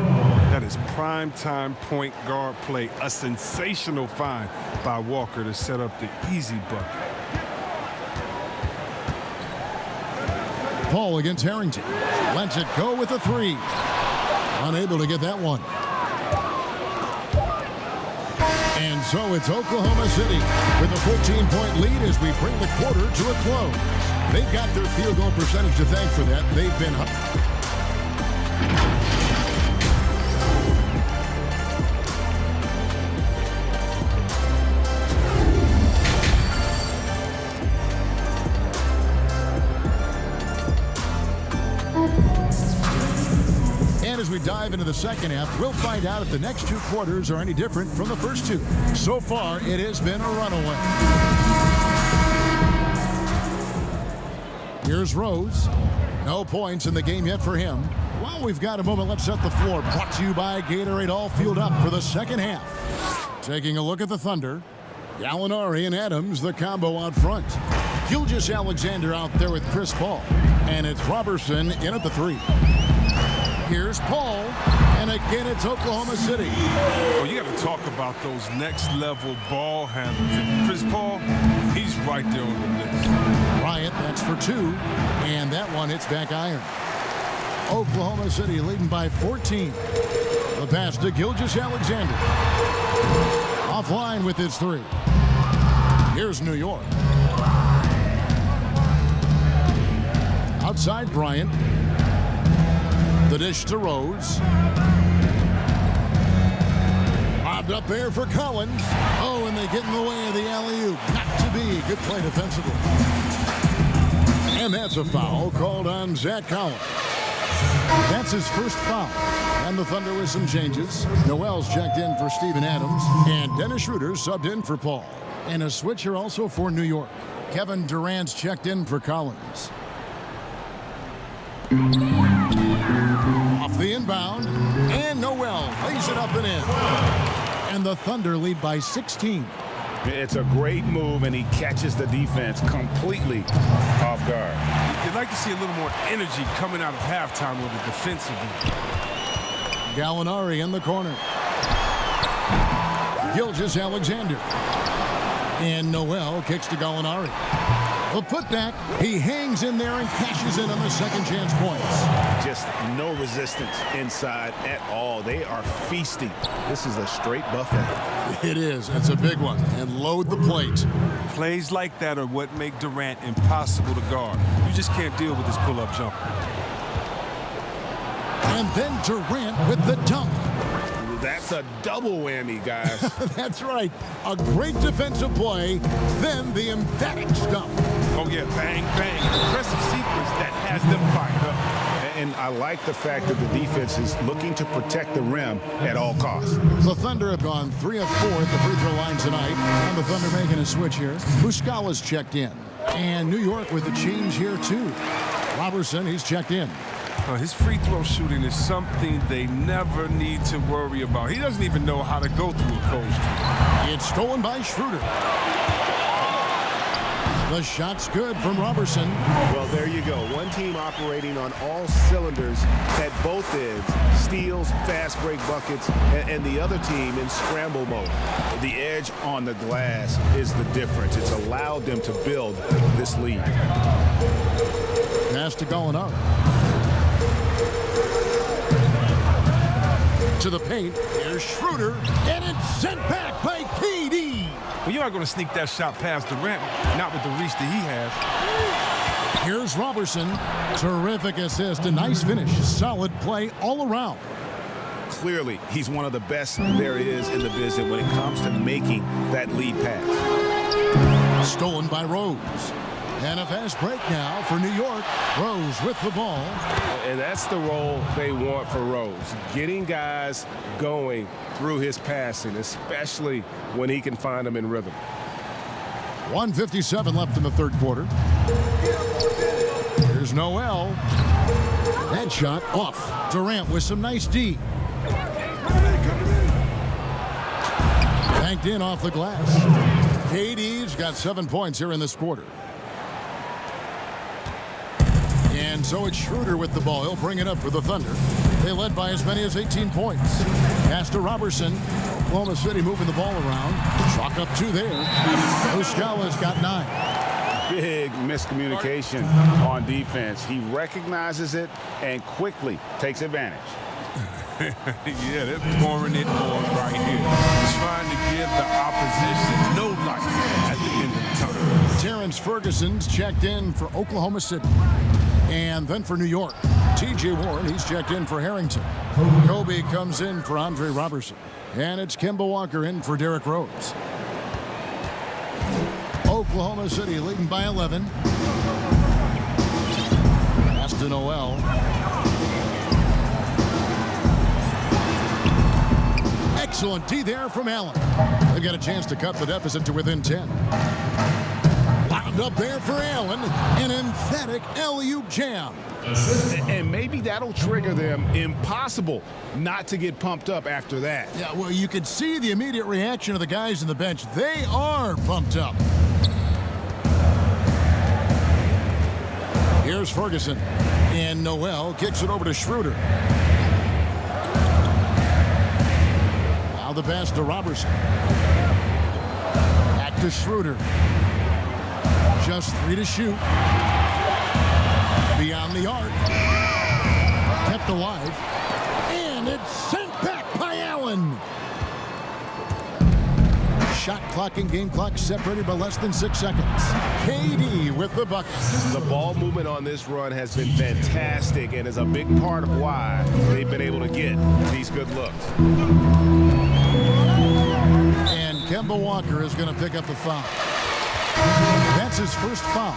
S4: That is prime-time point guard play. A sensational find by Walker to set up the easy bucket.
S1: Paul against Harrington. Lets it go with a 3. Unable to get that one. And so it's Oklahoma City with a 14-point lead as we bring the quarter to a close. They've got their field goal percentage to thank for that. They've been up. And as we dive into the second half, we'll find out if the next two quarters are any different from the first two. So far, it has been a runaway. Here's Rose. No points in the game yet for him. While we've got a moment, let's set the floor. Brought to you by Gatorade, all fueled up for the second half. Taking a look at the Thunder. Gallinari and Adams, the combo out front. Gilgeous-Alexander out there with Chris Paul. And it's Robertson in at the three. Here's Paul, and again it's Oklahoma City.
S4: Well, you got to talk about those next-level ball handlers. Chris Paul, he's right there on the list.
S1: Bryant, that's for two, and that one hits back iron. Oklahoma City leading by 14. The pass to Gilgeous-Alexander. Offline with his three. Here's New York. Outside Bryant. The dish to Rose. Lobbed up there for Collins. Oh, and they get in the way of the alley-oop. Not to be. Good play defensively. And that's a foul called on Zach Collins. That's his first foul. And the Thunder with some changes. Noel's checked in for Steven Adams. And Dennis Schroeder subbed in for Paul. And a switch here also for New York. Kevin Durant's checked in for Collins. Off the inbound, and Noel lays it up and in. And the Thunder lead by 16.
S3: It's a great move, and he catches the defense completely off guard.
S4: You'd like to see a little more energy coming out of halftime with the defensive end.
S1: Gallinari in the corner. Gilgeous-Alexander. And Noel kicks to Gallinari. The putback, he hangs in there and cashes in on the second chance points.
S3: Just no resistance inside at all. They are feasting. This is a straight buffet.
S1: It is. It's a big one. And load the plate.
S4: Plays like that are what make Durant impossible to guard. You just can't deal with this pull-up jumper.
S1: And then Durant with the dunk.
S3: That's a double whammy, guys.
S1: That's right. A great defensive play, then the emphatic stuff.
S4: Oh, yeah, bang, bang. Impressive sequence that has them fired up.
S3: And I like the fact that the defense is looking to protect the rim at all costs.
S1: The Thunder have gone 3 of 4 at the free throw line tonight. And the Thunder making a switch here. Muscala's checked in. And New York with a change here, too. Robertson, he's checked in.
S4: His free throw shooting is something they never need to worry about. He doesn't even know how to go through a cold streak.
S1: It's stolen by Schroeder. The shot's good from Robertson.
S3: Well, there you go. One team operating on all cylinders at both ends. Steals, fast break buckets, and the other team in scramble mode. The edge on the glass is the difference. It's allowed them to build this lead.
S1: Pass to Gallinari. To the paint. Here's Schroeder, and it's sent back by KD.
S4: Well, you're not going to sneak that shot past Durant, not with the reach that he has.
S1: Here's Robertson. Terrific assist, a nice finish. Solid play all around.
S3: Clearly, he's one of the best there is in the business when it comes to making that lead pass.
S1: Stolen by Rose. And a fast break now for New York. Rose with the ball.
S5: And that's the role they want for Rose. Getting guys going through his passing, especially when he can find them in rhythm.
S1: 1:57 left in the third quarter. Here's Noel. That shot off. Durant with some nice D. Banked in off the glass. KD's got 7 points here in this quarter. And so it's Schroeder with the ball. He'll bring it up for the Thunder. They led by as many as 18 points. Pass to Robertson. Oklahoma City moving the ball around. Chalk up 2 there. Muscala's got 9.
S3: Big miscommunication on defense. He recognizes it and quickly takes advantage.
S4: Yeah, they're pouring it on right here. Trying to give the opposition no life at the end of the tunnel.
S1: Terrence Ferguson's checked in for Oklahoma City. And then for New York, T.J. Warren, he's checked in for Harrington. Kobe comes in for Andre Robertson. And it's Kemba Walker in for Derrick Rose. Oklahoma City leading by 11. Pass to Noel. Excellent D there from Allen. They've got a chance to cut the deficit to within 10. Lobbed up there for Allen. An emphatic alley-oop jam.
S3: And maybe that'll trigger them. Impossible not to get pumped up after that.
S1: Yeah, well, you could see the immediate reaction of the guys on the bench. They are pumped up. Here's Ferguson. And Noel kicks it over to Schroeder. Now the pass to Robertson. Back to Schroeder. Just 3 to shoot. Beyond the arc. Kept alive. And it's sent back by Allen. Shot clock and game clock separated by less than 6 seconds. KD with the bucket.
S5: The ball movement on this run has been fantastic and is a big part of why they've been able to get these good looks.
S1: And Kemba Walker is going to pick up the foul. That's his first foul.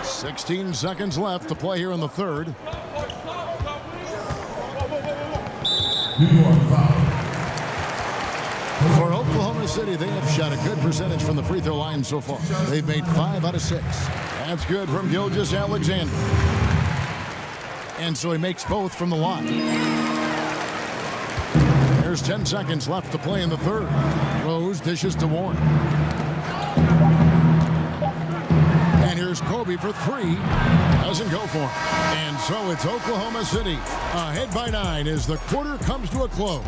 S1: 16 seconds left to play here in the third. For Oklahoma City, they have shot a good percentage from the free throw line so far. They've made 5 out of 6. That's good from Gilgeous-Alexander. And so he makes both from the line. There's 10 seconds left to play in the third. Rose dishes to Warren. And here's Kobe for 3. Doesn't go for him. And so it's Oklahoma City ahead by 9 as the quarter comes to a close.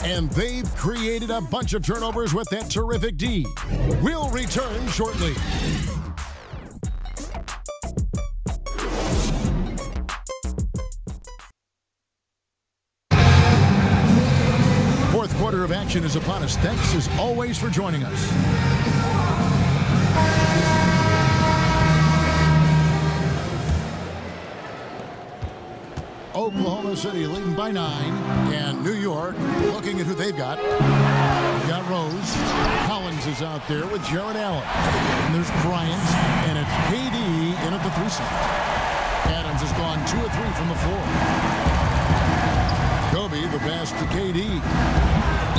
S1: And they've created a bunch of turnovers with that terrific D. We'll return shortly. Fourth quarter of action is upon us. Thanks as always for joining us. Oklahoma City leading by 9. And New York looking at who they've got. They've got Rose. Collins is out there with Jared Allen. And there's Bryant. And it's KD in at the 3 spot. Adams has gone 2 of 3 from the floor. Kobe, the pass to KD.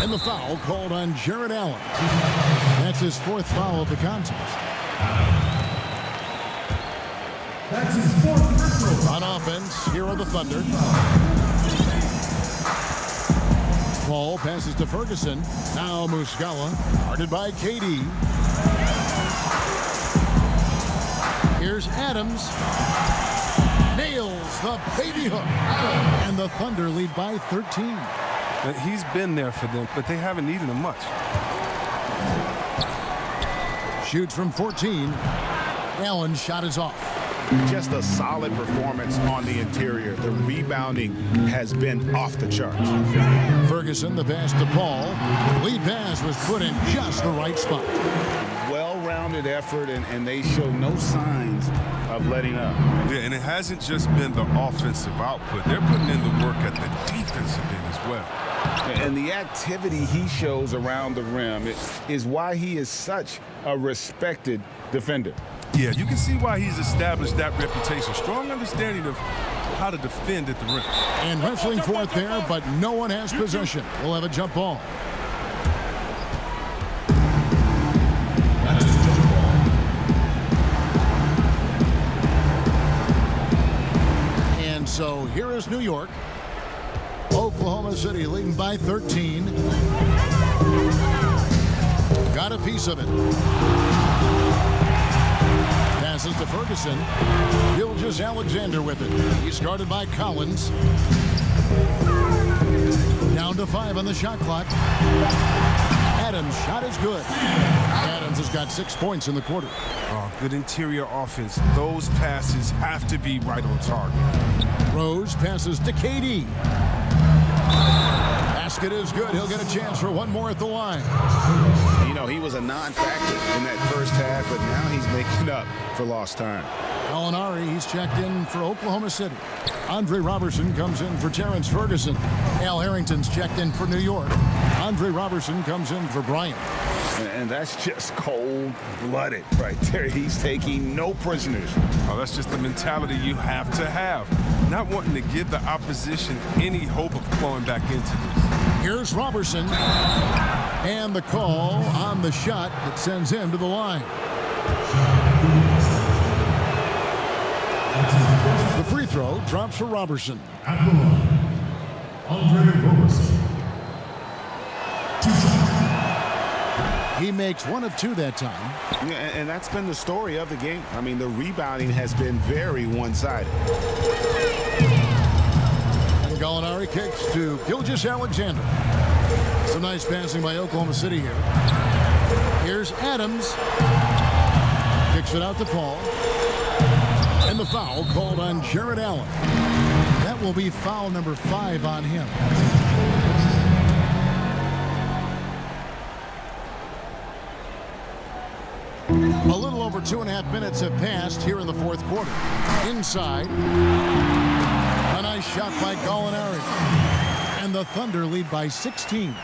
S1: And the foul called on Jared Allen. That's his 4th foul of the contest.
S6: That's his 4th personal.
S1: On offense, here are the Thunder. Paul passes to Ferguson. Now Muscala, guarded by KD. Here's Adams. Nails the baby hook. And the Thunder lead by 13.
S4: He's been there for them, but they haven't needed him much.
S1: Shoots from 14. Allen's shot is off.
S3: Just a solid performance on the interior. The rebounding has been off the charts.
S1: Ferguson, the pass to Paul. Lead pass was put in just the right spot.
S3: Well-rounded effort, and they show no signs of letting up.
S4: Yeah, and it hasn't just been the offensive output. They're putting in the work at the defensive end as well.
S3: And the activity he shows around the rim is why he is such a respected defender.
S4: Yeah, you can see why he's established that reputation. Strong understanding of how to defend at the rim.
S1: And wrestling for it there, but no one has possession. We'll have a jump ball. And so here is New York. Oklahoma City leading by 13. Got a piece of it. Passes to Ferguson. Gilgeous-Alexander with it. He's guarded by Collins. Down to 5 on the shot clock. Adams' shot is good. Adams Collins has got 6 points in the quarter.
S4: Oh, good interior offense. Those passes have to be right on target.
S1: Rose passes to KD. Basket is good. He'll get a chance for one more at the line.
S3: You know, he was a non-factor in that first half, but now he's making up for lost time.
S1: Gallinari, he's checked in for Oklahoma City. Andre Robertson comes in for Terrence Ferguson. Al Harrington's checked in for New York. Andre Robertson comes in for Bryant.
S3: And that's just cold-blooded right there. He's taking no prisoners.
S4: Oh, that's just the mentality you have to have. Not wanting to give the opposition any hope of clawing back into this.
S1: Here's Robertson. And the call on the shot that sends him to the line. The free throw drops for Robertson.
S6: At the line, Andre Robertson. 2 shots.
S1: He makes 1 of 2 that time.
S3: Yeah, and that's been the story of the game. I mean, the rebounding has been very one-sided.
S1: And Gallinari kicks to Gilgeous-Alexander. Some nice passing by Oklahoma City here. Here's Adams. Kicks it out to Paul. And the foul called on Jared Allen. That will be foul number 5 on him. A little over 2.5 minutes have passed here in the fourth quarter. Inside. A nice shot by Gallinari. And the Thunder lead by 16.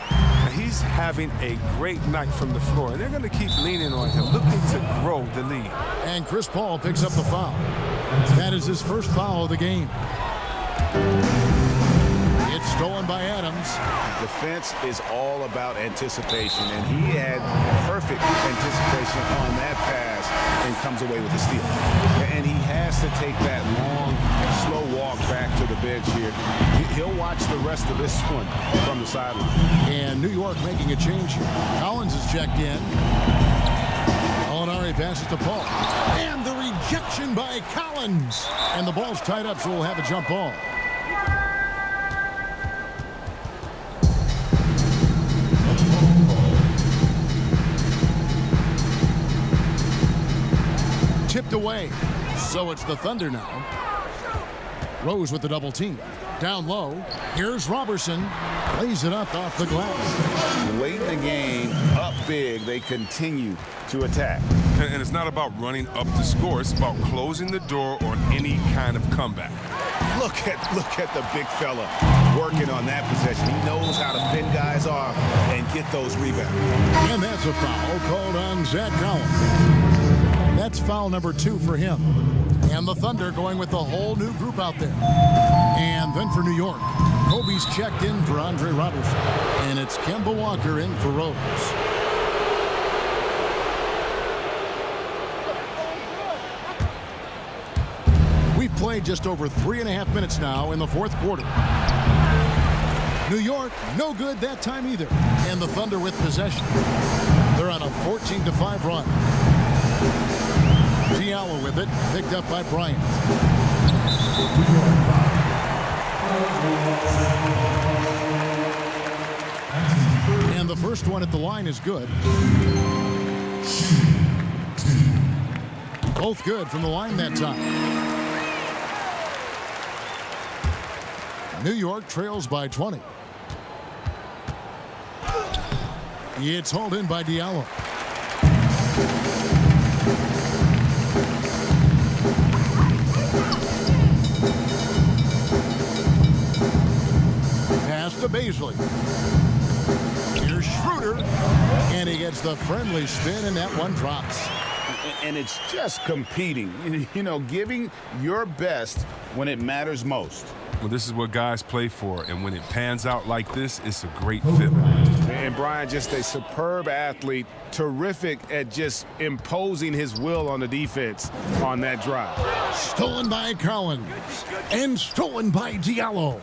S4: He's having a great night from the floor, and they're going to keep leaning on him, looking to grow the lead.
S1: And Chris Paul picks up the foul. That is his first foul of the game. It's stolen by Adams.
S3: Defense is all about anticipation, and he had perfect anticipation on that pass and comes away with the steal. And he has to take that long, slow walk back to the bench here. He'll watch the rest of this one from the sideline.
S1: And New York making a change here. Collins is checked in. Gallinari passes to Paul. And the rejection by Collins. And the ball's tied up, so we'll have a jump ball. Tipped away. So it's the Thunder now. Rose with the double team. Down low. Here's Robertson. Lays it up off the glass.
S3: Late in the game, up big, they continue to attack.
S4: And it's not about running up the score. It's about closing the door on any kind of comeback.
S3: Look at the big fella working on that possession. He knows how to fend guys off and get those rebounds.
S1: And that's a foul called on Zach Collins. That's foul number 2 for him. And the Thunder going with the whole new group out there. And then for New York, Kobe's checked in for Andre Robertson. And it's Kemba Walker in for Rose. We've played just over 3.5 minutes now in the fourth quarter. New York, no good that time either. And the Thunder with possession. They're on a 14-5 run. Diallo with it, picked up by Bryant. And the first one at the line is good. Both good from the line that time. New York trails by 20. It's hauled in by Diallo. Pass to Baisley. Here's Schroeder. And he gets the friendly spin, and that one drops.
S3: And it's just competing, you know, giving your best when it matters most.
S4: Well, this is what guys play for, and when it pans out like this, it's a great fit.
S3: And Brian, just a superb athlete, terrific at just imposing his will on the defense on that drive.
S1: Stolen by Collins. And stolen by Diallo.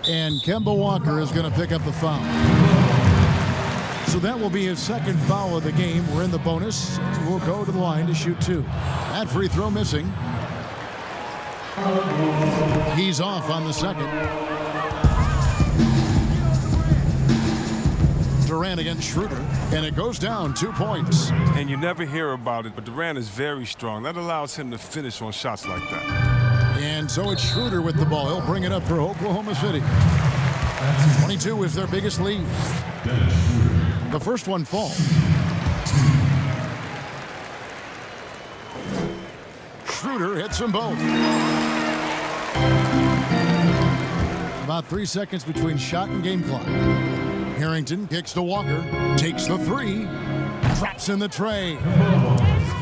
S1: And Kemba Walker is going to pick up the foul. So that will be his second foul of the game. We're in the bonus. We'll go to the line to shoot 2. That free throw missing. He's off on the second. Durant against Schroeder, and it goes down 2 points.
S4: And you never hear about it, but Durant is very strong. That allows him to finish on shots like that.
S1: And so it's Schroeder with the ball. He'll bring it up for Oklahoma City. 22 is their biggest lead. The first one falls. Schroeder hits them both. About 3 seconds between shot and game clock. Harrington kicks to Walker, takes the three, drops in the tray.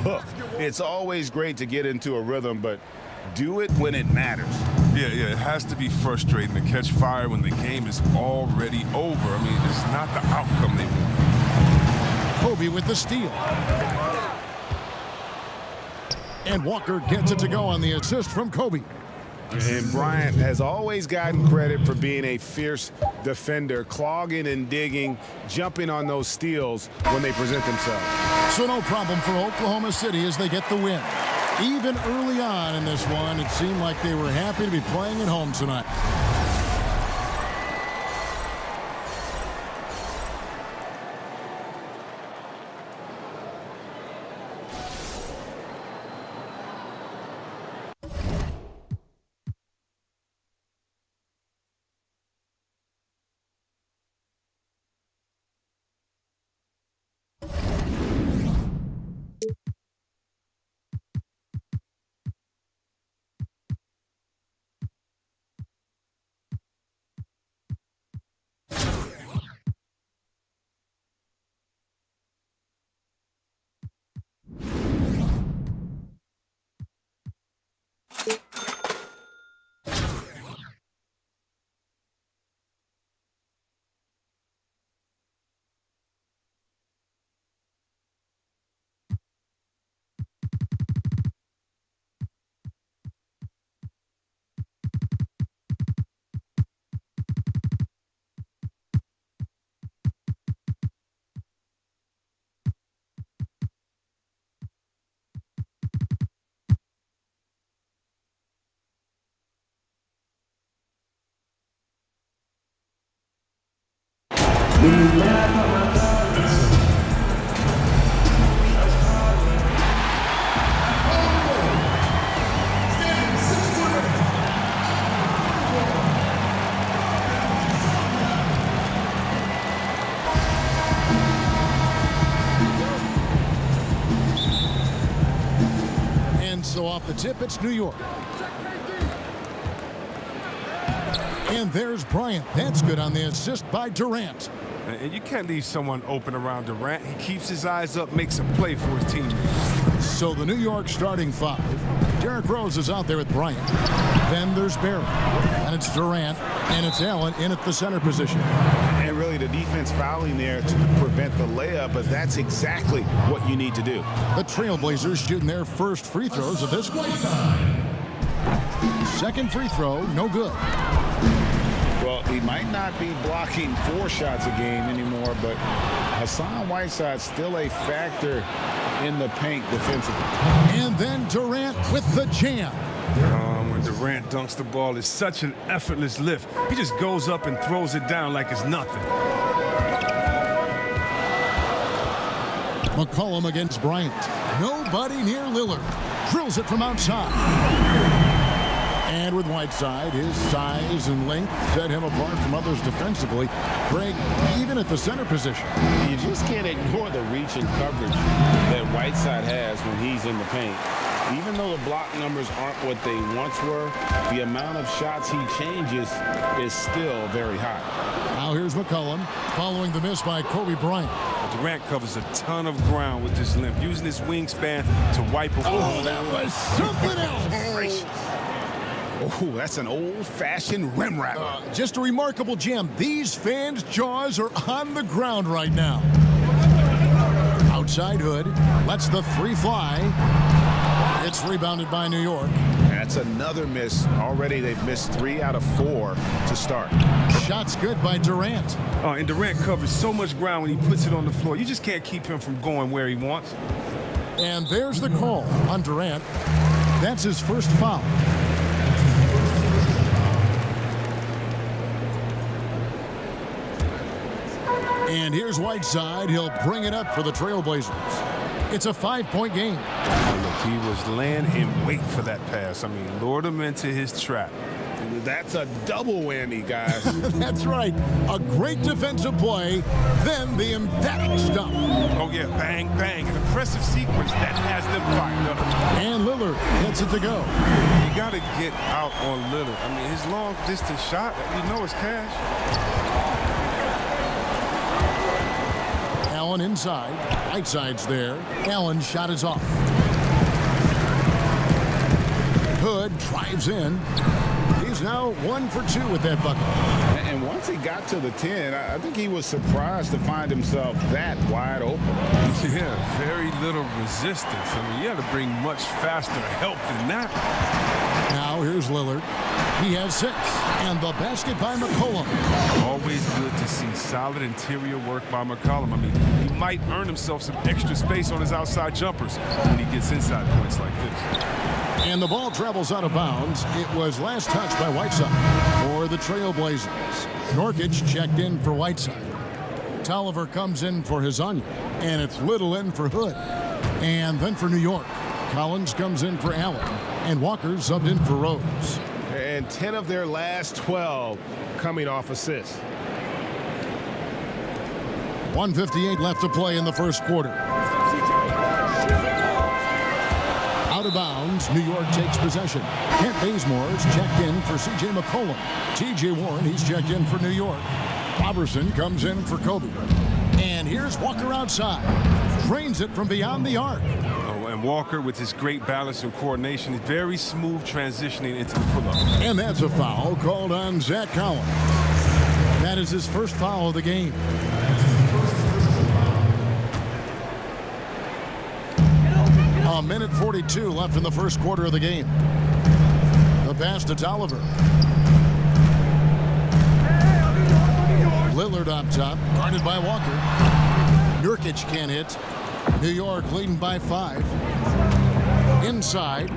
S3: Look, it's always great to get into a rhythm, but do it when it matters.
S4: Yeah, it has to be frustrating to catch fire when the game is already over. I mean, it's not the outcome they want.
S1: Kobe with the steal. And Walker gets it to go on the assist from Kobe.
S3: And Bryant has always gotten credit for being a fierce defender, clogging and digging, jumping on those steals when they present themselves.
S1: So no problem for Oklahoma City as they get the win. Even early on in this one, it seemed like they were happy to be playing at home tonight. So off the tip, it's New York. And there's Bryant. That's good on the assist by Durant.
S4: And you can't leave someone open around Durant. He keeps his eyes up, makes a play for his team.
S1: So the New York starting five. Derrick Rose is out there with Bryant. Then there's Barrett. And it's Durant. And it's Allen in at the center position.
S3: And really the defense fouling there to prevent the layup, but that's exactly what you need to do.
S1: The Trailblazers shooting their first free throws of this one. Second free throw, no good.
S3: Well, he might not be blocking 4 shots a game anymore, but Hassan Whiteside's still a factor in the paint defensively.
S1: And then Durant with the jam.
S4: When Durant dunks the ball, it's such an effortless lift. He just goes up and throws it down like it's nothing.
S1: McCollum against Bryant. Nobody near Lillard. Drills it from outside. And with Whiteside, his size and length set him apart from others defensively. Greg, even at the center position.
S5: You just can't ignore the reach and coverage that Whiteside has when he's in the paint. Even though the block numbers aren't what they once were, the amount of shots he changes is still very high.
S1: Now here's McCollum following the miss by Kobe Bryant.
S4: Durant covers a ton of ground with this limp, using his wingspan to wipe away.
S1: Oh, that was something else.
S3: Oh, that's an old-fashioned rim rattler.
S1: Just a remarkable jam. These fans' jaws are on the ground right now. Outside Hood lets the three fly. It's rebounded by New York.
S3: That's another miss. Already they've missed 3 out of 4 to start.
S1: Shot's good by Durant.
S4: And Durant covers so much ground when he puts it on the floor. You just can't keep him from going where he wants.
S1: And there's the call on Durant. That's his first foul. And here's Whiteside. He'll bring it up for the Trailblazers. It's a 5-point game.
S4: Look, he was laying in wait for that pass. I mean, lured him into his trap.
S3: That's a double whammy, guys.
S1: That's right. A great defensive play, then the emphatic stuff.
S4: Oh, yeah, bang, bang. An impressive sequence that has them fired up.
S1: And Lillard gets it to go.
S4: You got to get out on Lillard. I mean, his long-distance shot, you know it's cash.
S1: Allen inside. Whiteside's there. Allen's shot is off. Hood drives in. He's now 1 for 2 with that bucket.
S3: And once he got to the 10, I think he was surprised to find himself that wide open.
S4: Yeah, very little resistance. I mean, you had to bring much faster help than that.
S1: Now here's Lillard. He has 6. And the basket by McCollum.
S4: Always good to see solid interior work by McCollum. I mean, he might earn himself some extra space on his outside jumpers when he gets inside points like this.
S1: And the ball travels out of bounds. It was last touched by Whiteside for the Trailblazers. Nurkic checked in for Whiteside. Tolliver comes in for Hezonja. And it's Little in for Hood. And then for New York, Collins comes in for Allen. And Walker subbed in for Rose.
S3: And 10 of their last 12 coming off assists.
S1: 1:58 left to play in the first quarter. Out of bounds, New York takes possession. Kent Bazemore's checked in for C.J. McCollum. T.J. Warren, he's checked in for New York. Robertson comes in for Kobe. And here's Walker outside. Drains it from beyond the arc.
S4: Oh, and Walker, with his great balance and coordination, is very smooth transitioning into the pull-up.
S1: And that's a foul called on Zach Collins. That is his first foul of the game. A minute 42 left in the first quarter of the game. The pass to Tolliver. Lillard up top, guarded by Walker. Nurkic can't hit. New York leading by 5. Inside.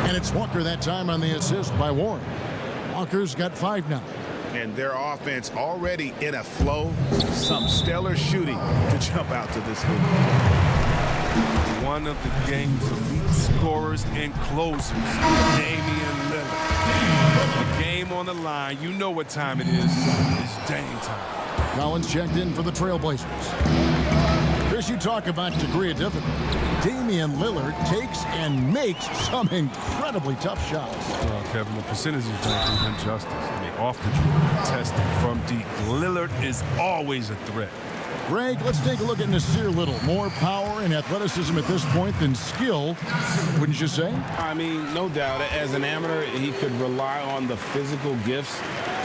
S1: And it's Walker that time on the assist by Warren. Walker's got 5 now.
S3: And their offense already in a flow. Some stellar shooting to jump out to this league.
S4: One of the game's elite scorers and closers, Damian Lillard. The game on the line, you know what time it is. It's dang time.
S1: Collins checked in for the Trailblazers. Chris, you talk about degree of difficulty. Damian Lillard takes and makes some incredibly tough shots.
S4: Well, Kevin, the percentages don't do him justice. I mean, off the dribble, tested from deep. Lillard is always a threat.
S1: Greg, let's take a look at Nasir Little. More power and athleticism at this point than skill, wouldn't you say?
S5: I mean, no doubt. As an amateur, he could rely on the physical gifts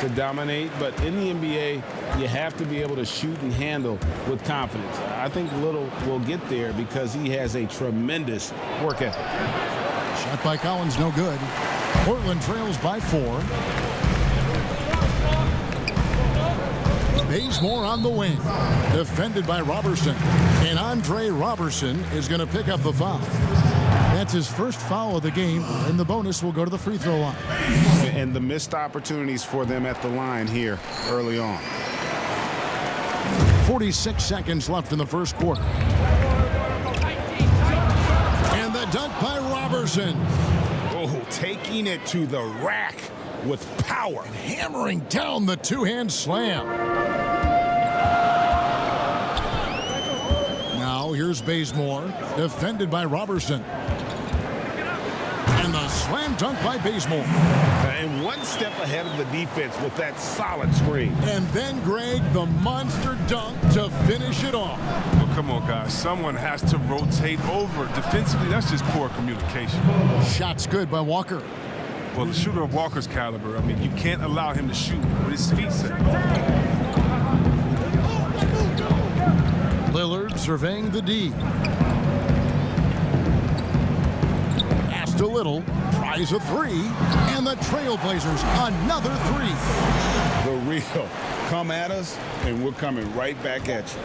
S5: to dominate. But in the NBA, you have to be able to shoot and handle with confidence. I think Little will get there because he has a tremendous work ethic.
S1: Shot by Collins, no good. Portland trails by 4. Bazemore on the wing, defended by Robertson. And Andre Robertson is going to pick up the foul. That's his first foul of the game, and the bonus will go to the free throw line.
S3: And the missed opportunities for them at the line here early on.
S1: 46 seconds left in the first quarter. And the dunk by Robertson.
S3: Oh, taking it to the rack with power.
S1: Hammering down the two-hand slam. Now here's Bazemore, defended by Robertson. And the slam dunk by Bazemore.
S3: And one step ahead of the defense with that solid screen.
S1: And then, Greg, the monster dunk to finish it off.
S4: Well, come on, guys. Someone has to rotate over. Defensively, that's just poor communication.
S1: Shot's good by Walker.
S4: Well, the shooter of Walker's caliber, I mean, you can't allow him to shoot with his feet set.
S1: Lillard surveying the D. Pass to Little. Tries a 3. And the Trailblazers, another 3.
S3: The real. Come at us, and we're coming right back at you.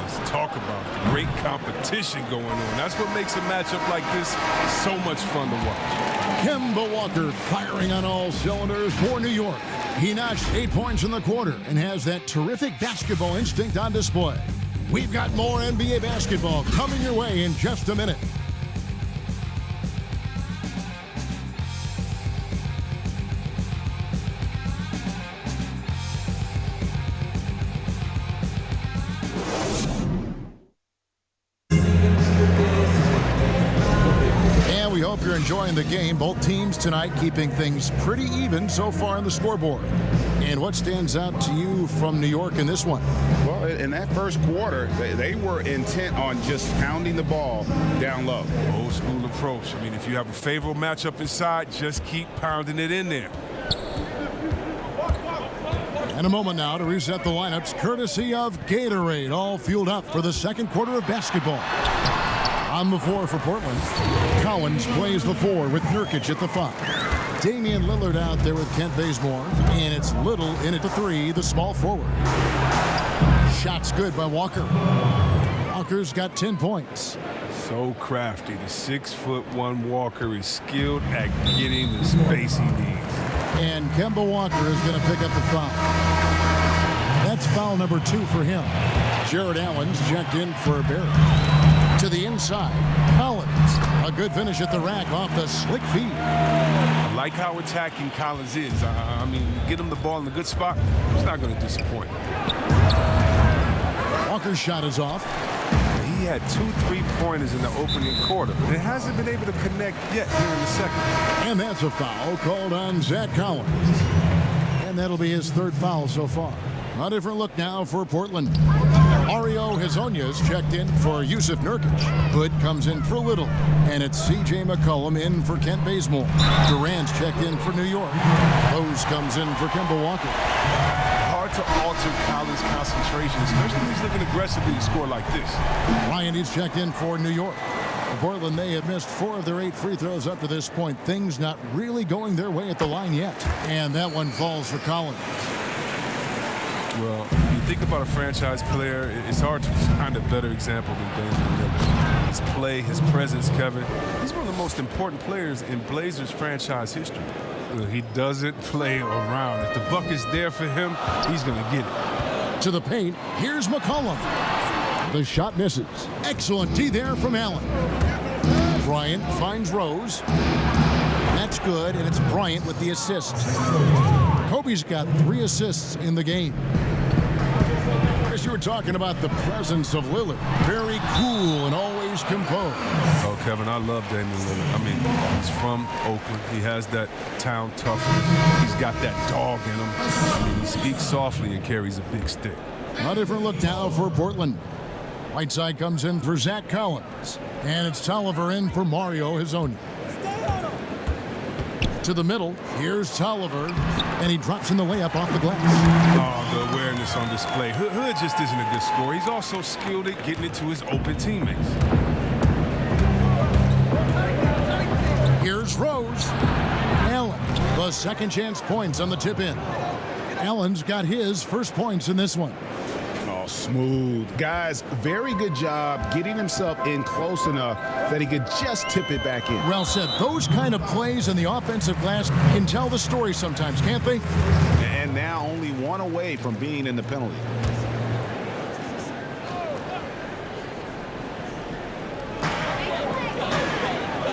S4: Let's talk about it. Great competition going on. That's what makes a matchup like this so much fun to watch.
S1: Kemba Walker firing on all cylinders for New York. He notched 8 points in the quarter and has that terrific basketball instinct on display. We've got more NBA basketball coming your way in just a minute. And we hope you're enjoying the game. Both teams tonight keeping things pretty even so far on the scoreboard. And what stands out to you from New York in this one?
S3: Well, in that first quarter, they were intent on just pounding the ball down low.
S4: Old school approach. I mean, if you have a favorable matchup inside, just keep pounding it in there.
S1: And a moment now to reset the lineups, courtesy of Gatorade, all fueled up for the second quarter of basketball. On the floor for Portland, Collins plays the 4 with Nurkic at the 5. Damian Lillard out there with Kent Bazemore, and it's Little in at the 3, the small forward. Shots good by Walker. Walker's got 10 points.
S4: So crafty. The 6'1" Walker is skilled at getting the space he needs.
S1: And Kemba Walker is going to pick up the foul. That's foul number 2 for him. Jared Allen's checked in for Barrett. To the inside, Collins. A good finish at the rack off the slick feed.
S4: I like how attacking Collins is. I mean, get him the ball in a good spot, he's not going to disappoint.
S1: Walker's shot is off.
S4: He had 2 3-pointers in the opening quarter, and hasn't been able to connect yet here in the second.
S1: And that's a foul called on Zach Collins. And that'll be his 3rd foul so far. A different look now for Portland. Mario Hezonja's checked in for Yusuf Nurkic. Hood comes in for Little. And it's C.J. McCollum in for Kent Bazemore. Durant's checked in for New York. Rose comes in for Kemba Walker.
S4: Hard to alter Collins' concentration, especially when he's looking aggressively to score like this.
S1: Ryan is checked in for New York. For Portland, they have missed 4 of their 8 free throws up to this point. Things not really going their way at the line yet. And that one falls for Collins.
S4: Well, you think about a franchise player, it's hard to find a better example than Damian Lillard. His play, his presence, Kevin. He's one of the most important players in Blazers franchise history. He doesn't play around. If the buck is there for him, he's going to get it.
S1: To the paint, here's McCollum. The shot misses. Excellent D there from Allen. Bryant finds Rose. That's good, and it's Bryant with the assist. Kobe's got 3 assists in the game. As you were talking about the presence of Lillard, very cool and always composed.
S4: Oh, Kevin, I love Damian Lillard. I mean, he's from Oakland. He has that town toughness. He's got that dog in him. I mean, he speaks softly and carries a big stick.
S1: A different look now for Portland. Whiteside comes in for Zach Collins. And it's Tolliver in for Mario Hezonja. To the middle, here's Tolliver, and he drops in the layup off the glass.
S4: Oh, the awareness on display. Hood just isn't a good scorer. He's also skilled at getting it to his open teammates.
S1: Here's Rose. Allen, the second chance points on the tip in. Allen's got his first points in this one.
S3: Oh, smooth. Guys, very good job getting himself in close enough that he could just tip it back in.
S1: Well said. Those kind of plays in the offensive glass can tell the story sometimes, can't they?
S3: And now only 1 away from being in the penalty.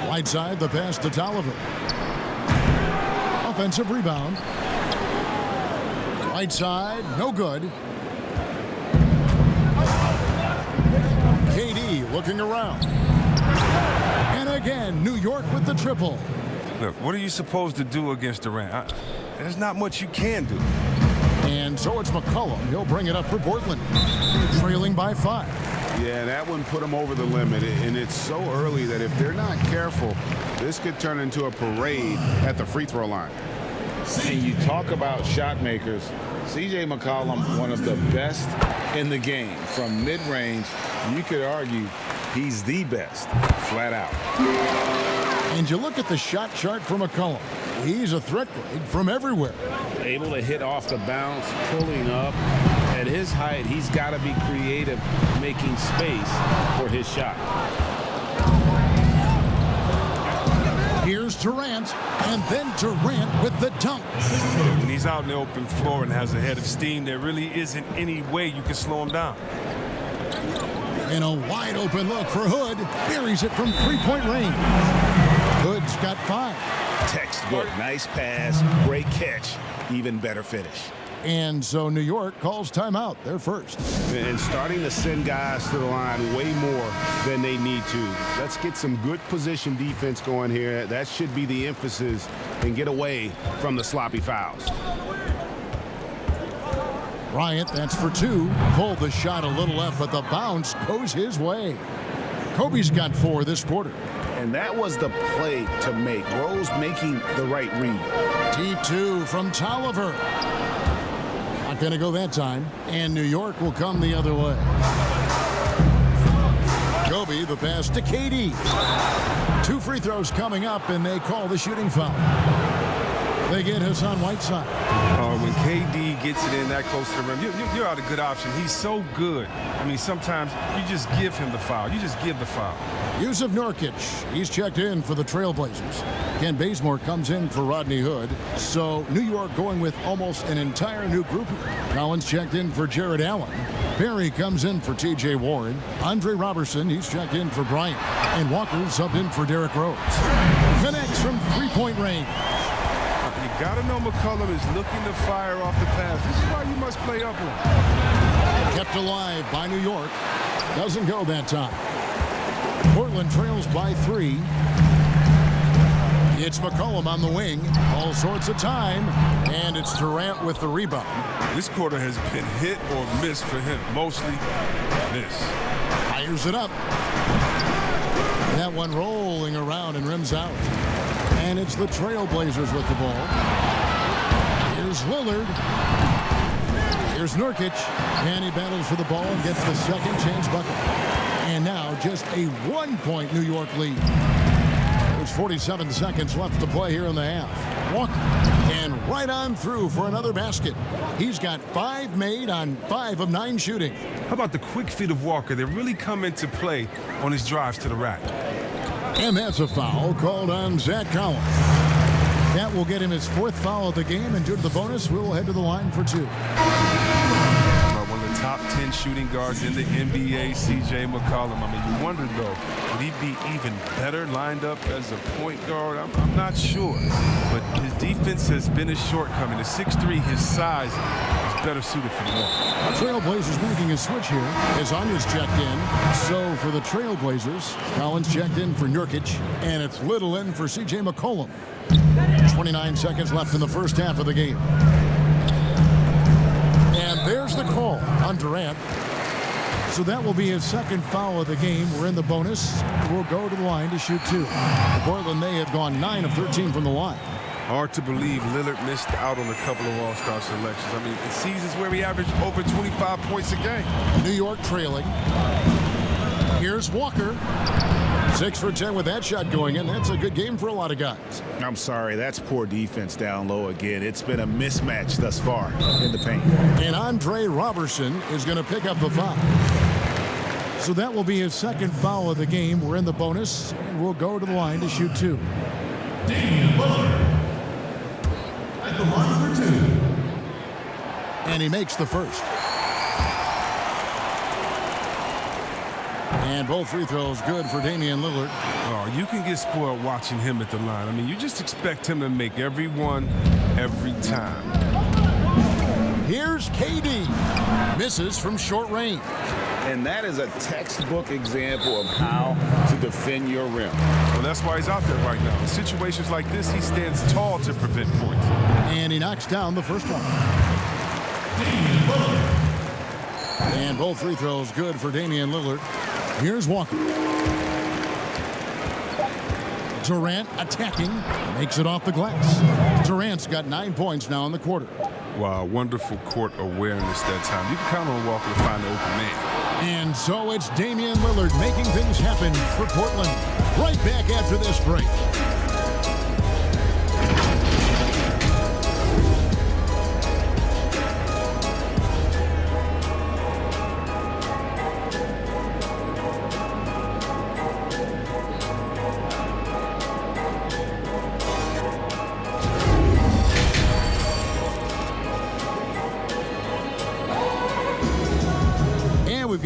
S1: Whiteside, the pass to Tolliver. Offensive rebound. Whiteside, no good. KD looking around. And again, New York with the triple.
S4: Look, what are you supposed to do against Durant? There's not much you can do.
S1: And so it's McCollum. He'll bring it up for Portland. Trailing by 5.
S3: Yeah, that one put them over the limit, and it's so early that if they're not careful, this could turn into a parade at the free throw line. And you talk about shot makers, C.J. McCollum, one of the best in the game. From mid-range, you could argue he's the best, flat out.
S1: And you look at the shot chart for McCollum. He's a threat grade from everywhere.
S5: Able to hit off the bounce, pulling up. At his height, he's got to be creative, making space for his shot.
S1: Here's Durant, and then Durant with the dunk.
S4: When he's out in the open floor and has a head of steam, there really isn't any way you can slow him down.
S1: And a wide open look for Hood. Buries it from three-point range. Hood's got 5.
S3: Textbook. Nice pass. Great catch. Even better finish.
S1: And so New York calls timeout. They're first.
S3: And starting to send guys to the line way more than they need to. Let's get some good position defense going here. That should be the emphasis, and get away from the sloppy fouls.
S1: Bryant, that's for 2. Pulled the shot a little left, but the bounce goes his way. Kobe's got 4 this quarter.
S3: And that was the play to make. Rose making the right read.
S1: Deep 2 from Tolliver. Not going to go that time. And New York will come the other way. Kobe, the pass to KD. 2 free throws coming up, and they call the shooting foul. They get Hassan Whiteside.
S4: When KD gets it in that close to the rim, you're out a good option. He's so good. I mean, sometimes you just give him the foul. You just give the foul.
S1: Yusuf Nurkic, he's checked in for the Trailblazers. Ken Bazemore comes in for Rodney Hood. So New York going with almost an entire new group here. Collins checked in for Jared Allen. Barry comes in for T.J. Warren. Andre Robertson, he's checked in for Bryant. And Walker subbed in for Derrick Rose. Connects from three-point range.
S4: You got to know McCollum is looking to fire off the pass. This is why you must play up one.
S1: Kept alive by New York. Doesn't go that time. Portland trails by 3. It's McCollum on the wing. All sorts of time. And it's Durant with the rebound.
S4: This quarter has been hit or miss for him. Mostly miss.
S1: Fires it up. That one rolling around and rims out. And it's the Trailblazers with the ball. Here's Lillard. Here's Nurkic. And he battles for the ball and gets the second chance bucket. And now just a 1-point New York lead. There's 47 seconds left to play here in the half. Walker. And right on through for another basket. He's got 5 made on 5 of 9 shooting.
S4: How about the quick feet of Walker? They really come into play on his drives to the rack.
S1: And that's a foul called on Zach Collins. That will get him his 4th foul of the game, and due to the bonus, we'll head to the line for 2.
S4: One of the top 10 shooting guards in the NBA, C.J. McCollum. I mean, you wonder, though, would he be even better lined up as a point guard? I'm not sure. But his defense has been his shortcoming. At 6'3", his size is better suited for the ball.
S1: Trailblazers making a switch here as Anya's checked in. So for the Trailblazers, Collins checked in for Nurkic, and it's Little in for C.J. McCollum. 29 seconds left in the first half of the game. And there's the call on Durant. So that will be his 2nd foul of the game. We're in the bonus. We'll go to the line to shoot 2. Portland, they have gone 9 of 13 from the line.
S4: Hard to believe Lillard missed out on a couple of all-star selections. I mean, in seasons where he averaged over 25 points a game.
S1: New York trailing. Here's Walker. 6 for 10 with that shot going in. That's a good game for a lot of guys.
S3: I'm sorry, that's poor defense down low again. It's been a mismatch thus far in the paint.
S1: And Andre Robertson is going to pick up the foul. So that will be his 2nd foul of the game. We're in the bonus, and we'll go to the line to shoot 2.
S6: Damian Lillard at the line for 2.
S1: And he makes the first. And both free throws good for Damian Lillard.
S4: Oh, you can get spoiled watching him at the line. I mean, you just expect him to make every one, every time.
S1: Here's KD. Misses from short range.
S3: And that is a textbook example of how to defend your rim.
S4: Well, that's why he's out there right now. In situations like this, he stands tall to prevent points.
S1: And he knocks down the first one.
S6: Damian Lillard.
S1: And both free throws good for Damian Lillard. Here's Walker. Durant attacking. Makes it off the glass. Durant's got 9 points now in the quarter.
S4: Wow, wonderful court awareness that time. You can count on Walker to find the open man.
S1: And so it's Damian Lillard making things happen for Portland. Right back after this break.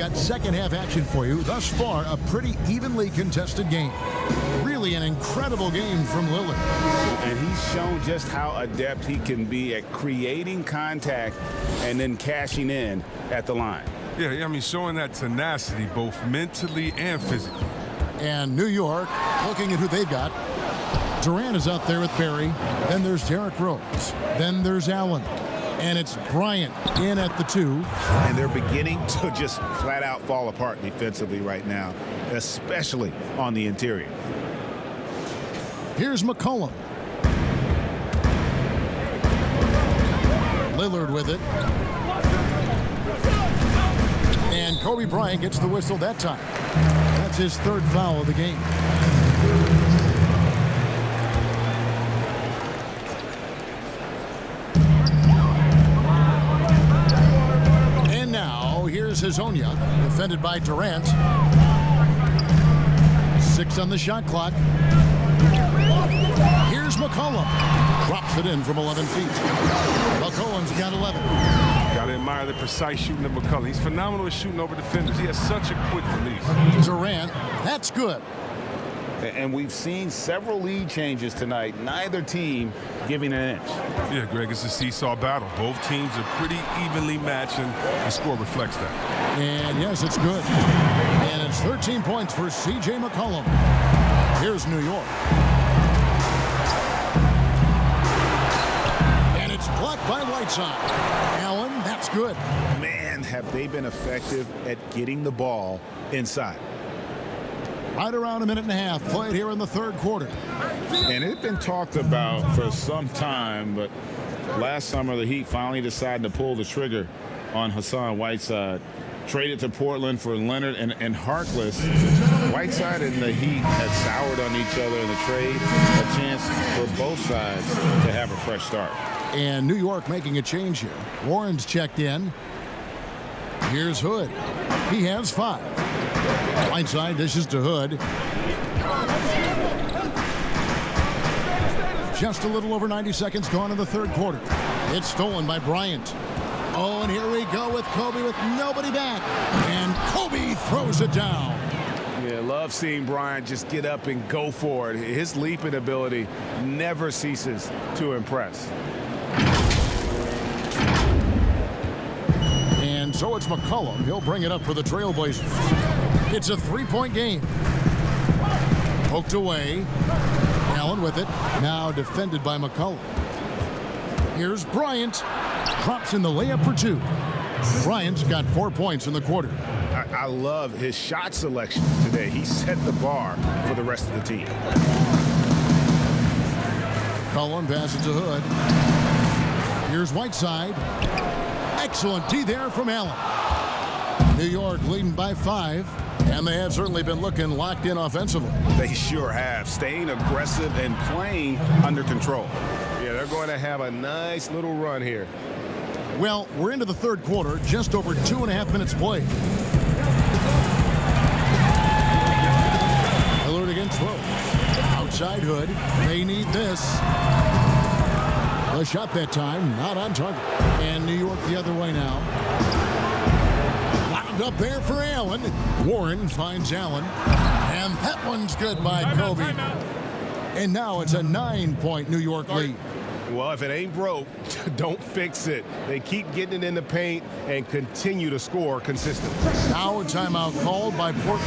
S1: got second half action for you. Thus far, a pretty evenly contested game. Really an incredible game from Lillard.
S3: And he's shown just how adept he can be at creating contact and then cashing in at the line.
S4: Yeah, I mean, showing that tenacity both mentally and physically.
S1: And New York, looking at who they've got. Durant is out there with Barry. Then there's Derrick Rose. Then there's Allen. And it's Bryant in at the 2.
S3: And they're beginning to just flat out fall apart defensively right now, especially on the interior.
S1: Here's McCollum. Lillard with it. And Kobe Bryant gets the whistle that time. That's his 3rd foul of the game. And now, here's Hazonia, defended by Durant. 6 on the shot clock. Here's McCollum. Drops it in from 11 feet. McCollum's got 11.
S4: Got to admire the precise shooting of McCollum. He's phenomenal at shooting over defenders. He has such a quick release.
S1: Durant, that's good.
S5: And we've seen several lead changes tonight. Neither team giving an inch.
S4: Yeah, Greg, it's a seesaw battle. Both teams are pretty evenly matched, and the score reflects that.
S1: And yes, it's good. And it's 13 points for C.J. McCollum. Here's New York. And it's blocked by Whiteside. Allen, that's good.
S3: Man, have they been effective at getting the ball inside.
S1: Right around a minute and a half played here in the 3rd quarter.
S5: And it's been talked about for some time, but last summer the Heat finally decided to pull the trigger on Hassan Whiteside. Traded to Portland for Leonard and Harkless. Whiteside and the Heat had soured on each other in the trade. A chance for both sides to have a fresh start.
S1: And New York making a change here. Warren's checked in. Here's Hood. He has 5. Whiteside dishes to Hood. Just a little over 90 seconds gone in the 3rd quarter. It's stolen by Bryant. Oh, and here we go with Kobe with nobody back. And Kobe throws it down.
S3: Yeah, love seeing Bryant just get up and go for it. His leaping ability never ceases to impress.
S1: And so it's McCollum. He'll bring it up for the Trailblazers. It's a 3-point game. Poked away. Allen with it. Now defended by McCollum. Here's Bryant. Drops in the layup for 2. Bryant's got 4 points in the quarter.
S3: I love his shot selection today. He set the bar for the rest of the team.
S1: McCollum passes to Hood. Here's Whiteside. Excellent D there from Allen. New York leading by 5. And they have certainly been looking locked in offensively.
S3: They sure have. Staying aggressive and playing under control. Yeah, they're going to have a nice little run here.
S1: Well, we're into the 3rd quarter, just over 2.5 minutes played. Lillard against Rose. Outside Hood. They need this. The shot that time, not on target. And New York the other way now. Lobbed up there for Allen. Warren finds Allen. And that one's good by Kobe. And now it's a 9-point New York lead.
S3: Well, if it ain't broke, don't fix it. They keep getting it in the paint and continue to score consistently.
S1: Now a timeout called by Portland.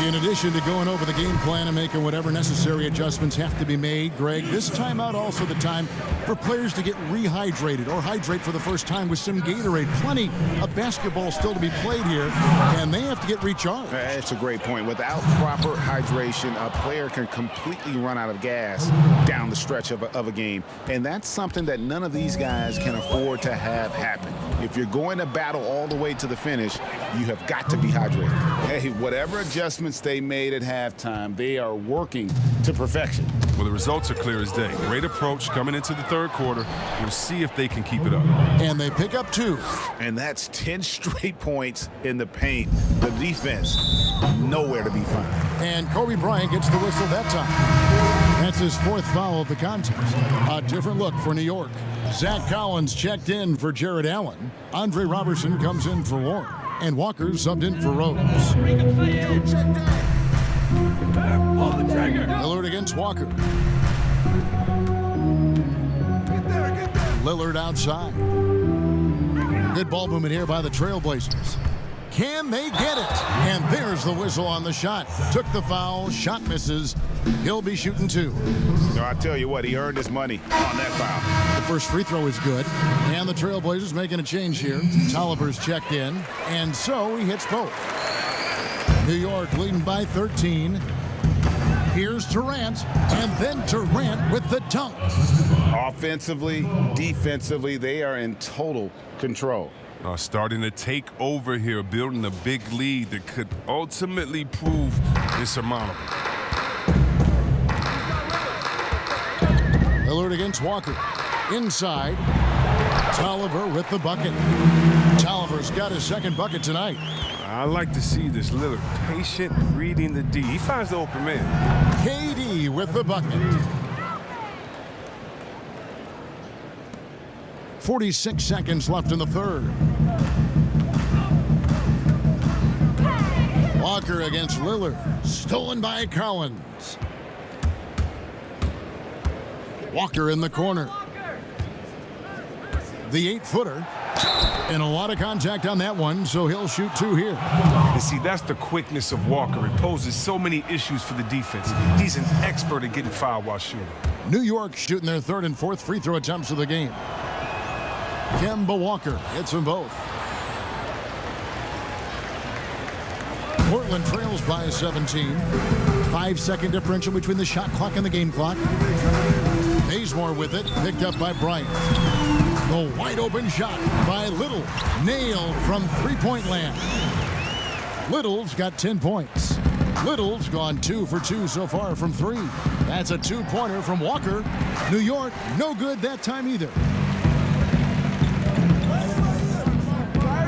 S1: In addition to going over the game plan and making whatever necessary adjustments have to be made, Greg, this timeout also the time for players to get rehydrated or hydrate for the first time with some Gatorade. Plenty of basketball still to be played here, and they have to get recharged.
S3: That's a great point. Without proper hydration, a player can completely run out of gas down the stretch of a game. And that's something that none of these guys can afford to have happen. If you're going to battle all the way to the finish, you have got to be hydrated. Hey, whatever adjustments they made at halftime, they are working to perfection.
S4: Well, the results are clear as day. Great approach coming into the 3rd quarter. We'll see if they can keep it up.
S1: And they pick up 2.
S3: And that's 10 straight points in the paint. The defense, nowhere to be found.
S1: And Kobe Bryant gets the whistle that time. That's his 4th foul of the contest. A different look for New York. Zach Collins checked in for Jared Allen. Andre Robertson comes in for Warren. And Walker subbed in for Rose. Lillard against Walker. Lillard outside. Good ball movement here by the Trailblazers. Can they get it? And there's the whistle on the shot. Took the foul, shot misses. He'll be shooting 2.
S3: No, I tell you what, he earned his money on that foul.
S1: The first free throw is good. And the Trailblazers making a change here. Tolliver's checked in. And so he hits both. New York leading by 13. Here's Durant. And then Durant with the dunk.
S3: Offensively, defensively, they are in total control.
S4: Starting to take over here, building a big lead that could ultimately prove insurmountable.
S1: Lillard against Walker. Inside. Tolliver with the bucket. Tolliver's got his second bucket tonight.
S4: I like to see this. Lillard patient, reading the D. He finds the open man.
S1: KD with the bucket. 46 seconds left in the third. Walker against Lillard. Stolen by Collins. Walker in the corner. The 8-footer. And a lot of contact on that one, so he'll shoot 2 here.
S4: And see, that's the quickness of Walker. It poses so many issues for the defense. He's an expert at getting fouled while shooting.
S1: New York shooting their third and fourth free throw attempts of the game. Kemba Walker hits them both. Portland trails by 17. 5-second differential between the shot clock and the game clock. Bazemore with it, picked up by Bryant. The wide open shot by Little, nailed from three-point land. Little's got 10 points. Little's gone 2 for 2 so far from 3. That's a 2-pointer from Walker. New York, no good that time either.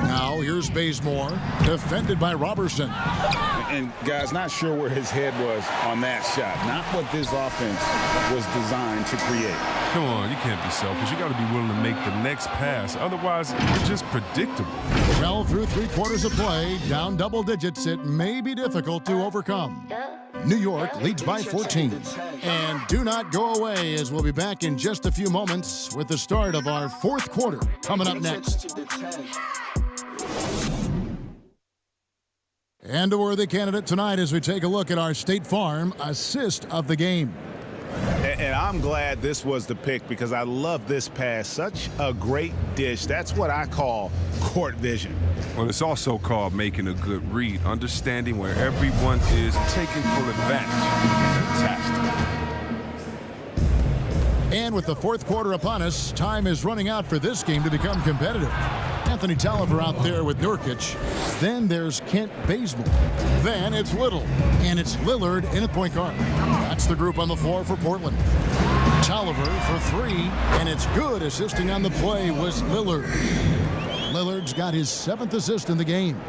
S1: Now here's Bazemore, defended by Robertson.
S3: And guys, not sure where his head was on that shot. Not what this offense was designed to create.
S4: Come on, you can't be selfish. You got to be willing to make the next pass. Otherwise, it's just predictable.
S1: Well, through 3 quarters of play, down double digits, it may be difficult to overcome. New York leads by 14. And do not go away, as we'll be back in just a few moments with the start of our 4th quarter coming up next. And a worthy candidate tonight as we take a look at our State Farm assist of the game.
S3: And I'm glad this was the pick because I love this pass. Such a great dish. That's what I call court vision.
S4: Well, it's also called making a good read, understanding where everyone is, taking full advantage. Fantastic.
S1: And with the 4th quarter upon us, time is running out for this game to become competitive. Anthony Tolliver out there with Nurkic. Then there's Kent Bazemore. Then it's Little. And it's Lillard in at point guard. That's the group on the floor for Portland. Tolliver for 3. And it's good. Assisting on the play was Lillard. Lillard's got his 7th assist in the game.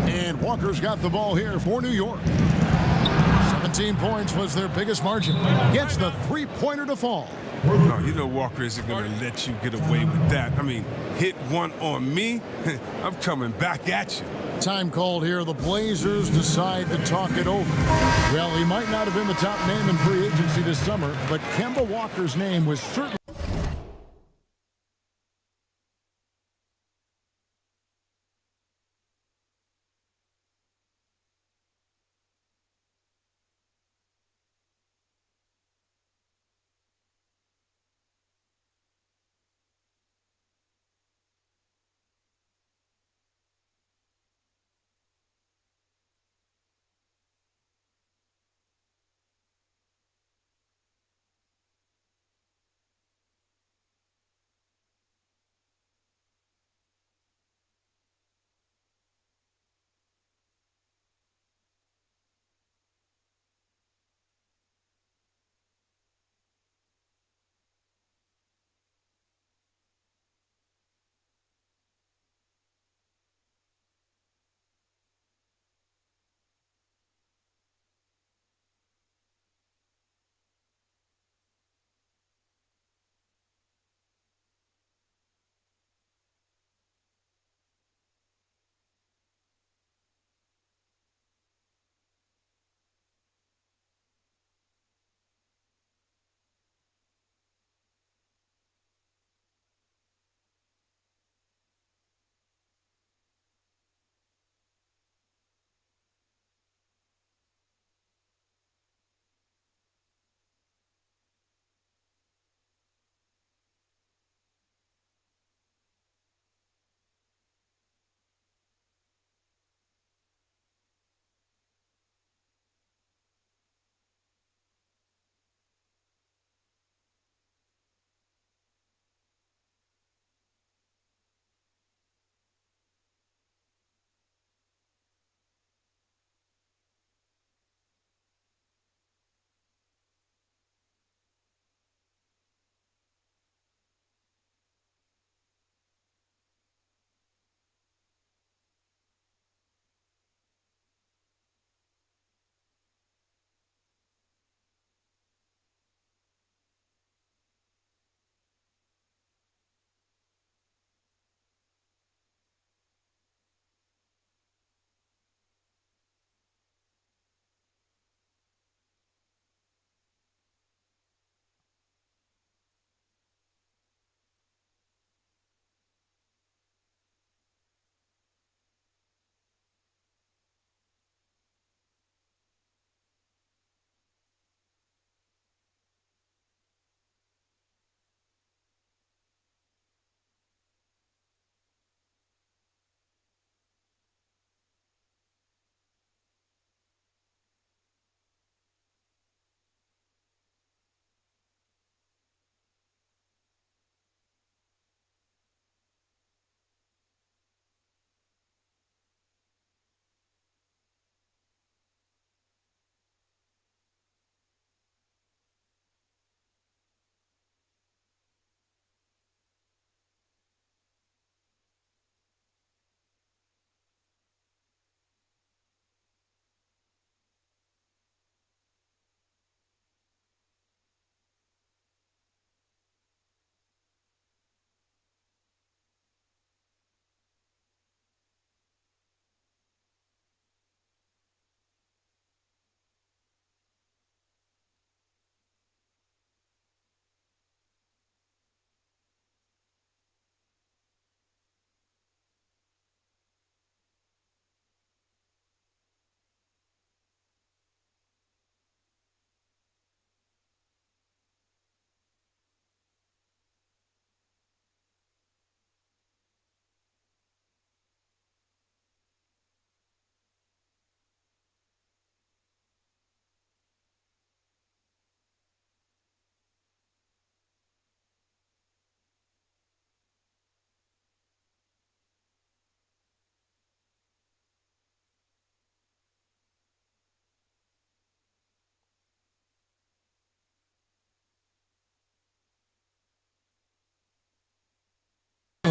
S1: And Walker's got the ball here for New York. 17 points was their biggest margin. Gets the 3-pointer to fall.
S4: No, you know Walker isn't going to let you get away with that. I mean, hit one on me, I'm coming back at you.
S1: Time called here. The Blazers decide to talk it over. Well, he might not have been the top name in free agency this summer, but Kemba Walker's name was certainly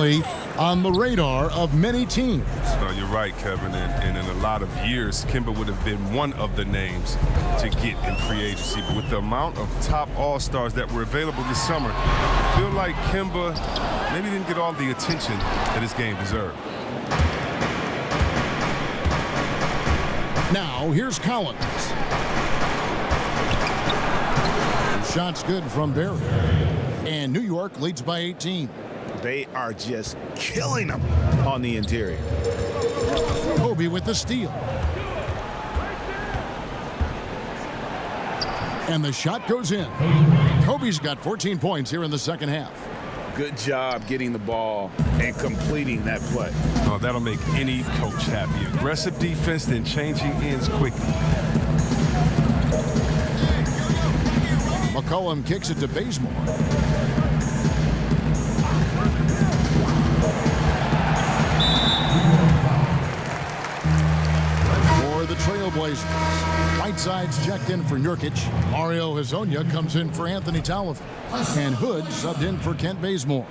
S1: certainly on the radar of many teams.
S4: No, you're right, Kevin. And in a lot of years, Kemba would have been one of the names to get in free agency. But with the amount of top all-stars that were available this summer, I feel like Kemba maybe didn't get all the attention that his game deserved.
S1: Now, here's Collins. Shot's good from Barry. And New York leads by 18.
S3: They are just killing them on the interior.
S1: Kobe with the steal. And the shot goes in. Kobe's got 14 points here in the second half.
S3: Good job getting the ball and completing that play.
S4: Oh, that'll make any coach happy. Aggressive defense, then changing ends quickly.
S1: McCollum kicks it to Bazemore. For the Trailblazers, Whiteside's checked in for Nurkic. Mario Hezonja comes in for Anthony Tolliver. And Hood subbed in for Kent Bazemore.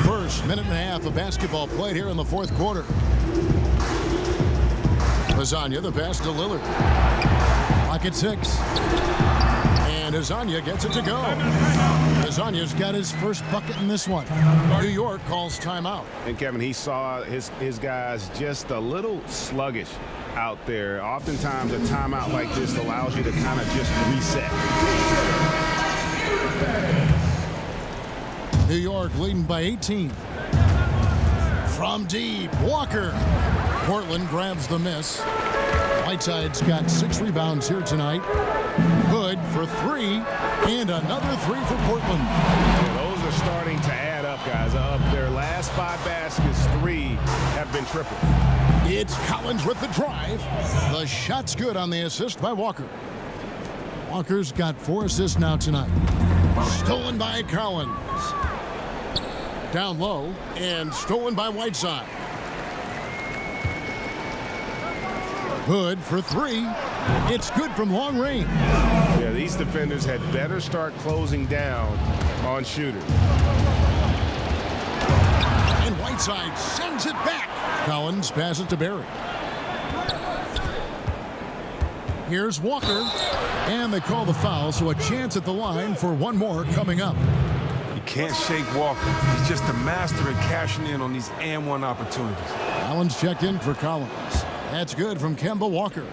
S1: First minute and a half of basketball played here in the fourth quarter. Hezonja, the pass to Lillard. Clock at 6. And Hezonja gets it to go. Hezonja's got his first bucket in this one. New York calls timeout.
S3: And Kevin, he saw his guys just a little sluggish out there. Oftentimes a timeout like this allows you to kind of just reset.
S1: New York leading by 18. From deep, Walker. Portland grabs the miss. Whiteside's got 6 rebounds here tonight. Hood for 3, and another 3 for Portland.
S3: Those are starting to add up, guys. Of their last 5 baskets, 3 have been triple.
S1: It's Collins with the drive. The shot's good on the assist by Walker. Walker's got 4 assists now tonight. Stolen by Collins. Down low, and stolen by Whiteside. Hood for 3. It's good from long range.
S3: Yeah, these defenders had better start closing down on shooters.
S1: And Whiteside sends it back. Collins passes to Barry. Here's Walker. And they call the foul, so a chance at the line for one more coming up.
S4: You can't shake Walker. He's just a master at cashing in on these and one opportunities.
S1: Collins checked in for Collins. That's good from Kemba Walker.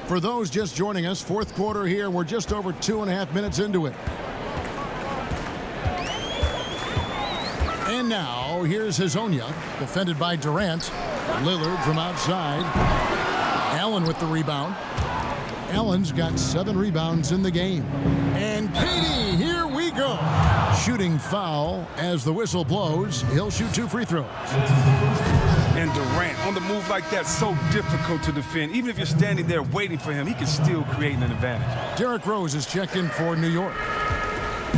S1: For those just joining us, fourth quarter here. We're just over 2.5 minutes into it. And now, here's Hezonja, defended by Durant. Lillard from outside. Allen with the rebound. Allen's got 7 rebounds in the game. And Katie, here we go. Shooting foul as the whistle blows. He'll shoot 2 free throws.
S4: And Durant on the move like that, so difficult to defend. Even if you're standing there waiting for him, he can still create an advantage.
S1: Derrick Rose is checked in for New York.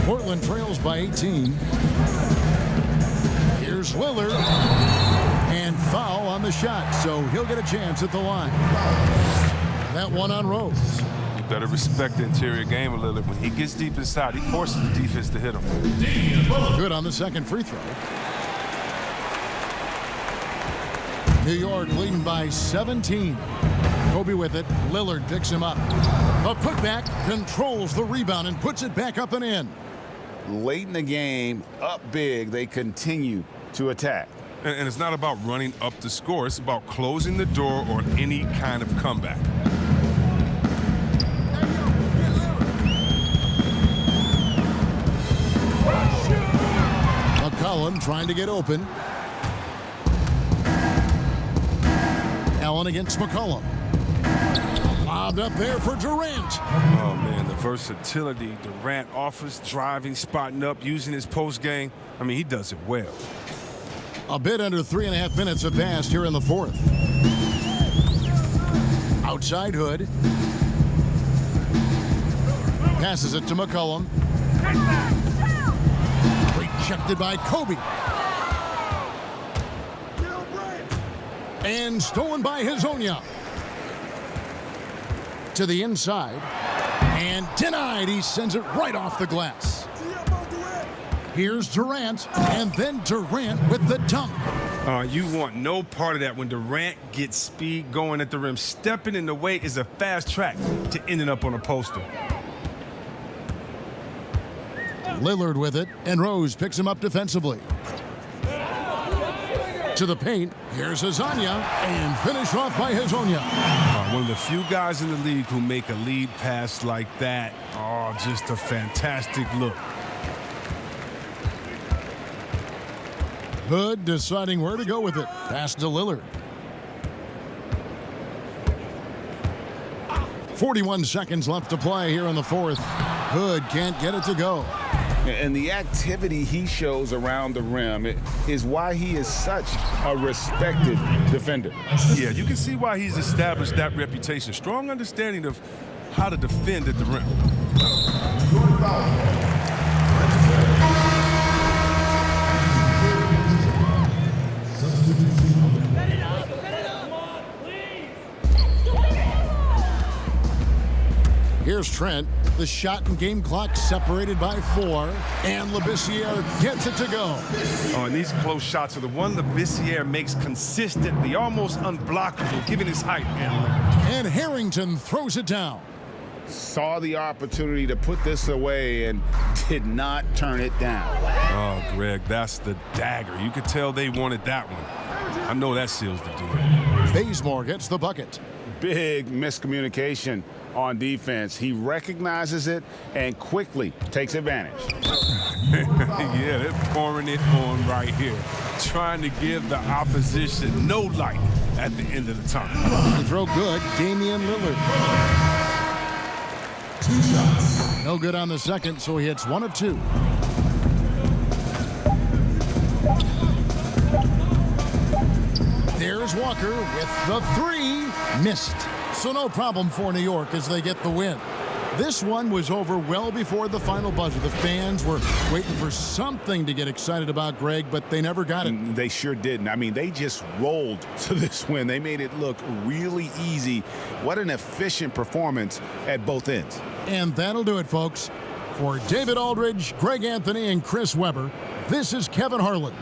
S1: Portland trails by 18. Here's Lillard. And foul on the shot, so he'll get a chance at the line. That one on Rose.
S4: You better respect the interior game of Lillard. When he gets deep inside, he forces the defense to hit him.
S1: Good on the second free throw. New York leading by 17. Kobe with it. Lillard picks him up. A putback, controls the rebound and puts it back up and in.
S3: Late in the game, up big, they continue to attack.
S4: And it's not about running up the score. It's about closing the door on any kind of comeback.
S1: McCollum trying to get open. Allen against McCollum. Lobbed up there for Durant.
S4: Oh, man, the versatility Durant offers, driving, spotting up, using his post game. I mean, he does it well.
S1: A bit under 3.5 minutes have passed here in the fourth. Outside Hood. Passes it to McCollum. Rejected by Kobe. And stolen by Hezonja. To the inside. And denied. He sends it right off the glass. Here's Durant, and then Durant with the dunk.
S4: You want no part of that when Durant gets speed going at the rim. Stepping in the way is a fast track to ending up on a poster.
S1: Lillard with it, and Rose picks him up defensively. To the paint, here's Hezonja, and finished off by Hezonja.
S4: One of the few guys in the league who make a lead pass like that. Oh, just a fantastic look.
S1: Hood deciding where to go with it. Pass to Lillard. 41 seconds left to play here in the fourth. Hood can't get it to go.
S3: And the activity he shows around the rim is why he is such a respected defender.
S4: Yeah, you can see why he's established that reputation. Strong understanding of how to defend at the rim.
S1: Here's Trent. The shot and game clock separated by 4. And Labissiere gets it to go.
S4: Oh, and these close shots are the one Labissiere makes consistently, almost unblockable, given his height.
S1: And Harrington throws it down.
S3: Saw the opportunity to put this away and did not turn it down.
S4: Oh, Greg, that's the dagger. You could tell they wanted that one. I know that seals the deal.
S1: Bazemore gets the bucket.
S3: Big miscommunication on defense. He recognizes it and quickly takes advantage.
S4: Yeah, they're pouring it on right here, trying to give the opposition no light at the end of the tunnel.
S1: The throw good, Damian Lillard.
S6: 2 shots.
S1: No good on the second, so he hits 1 of 2. There's Walker with the 3. Missed. So no problem for New York as they get the win. This one was over well before the final buzzer. The fans were waiting for something to get excited about, Greg, but they never got it.
S3: They sure didn't. I mean, they just rolled to this win. They made it look really easy. What an efficient performance at both ends.
S1: And that'll do it, folks. For David Aldridge, Greg Anthony, and Chris Webber, this is Kevin Harlan.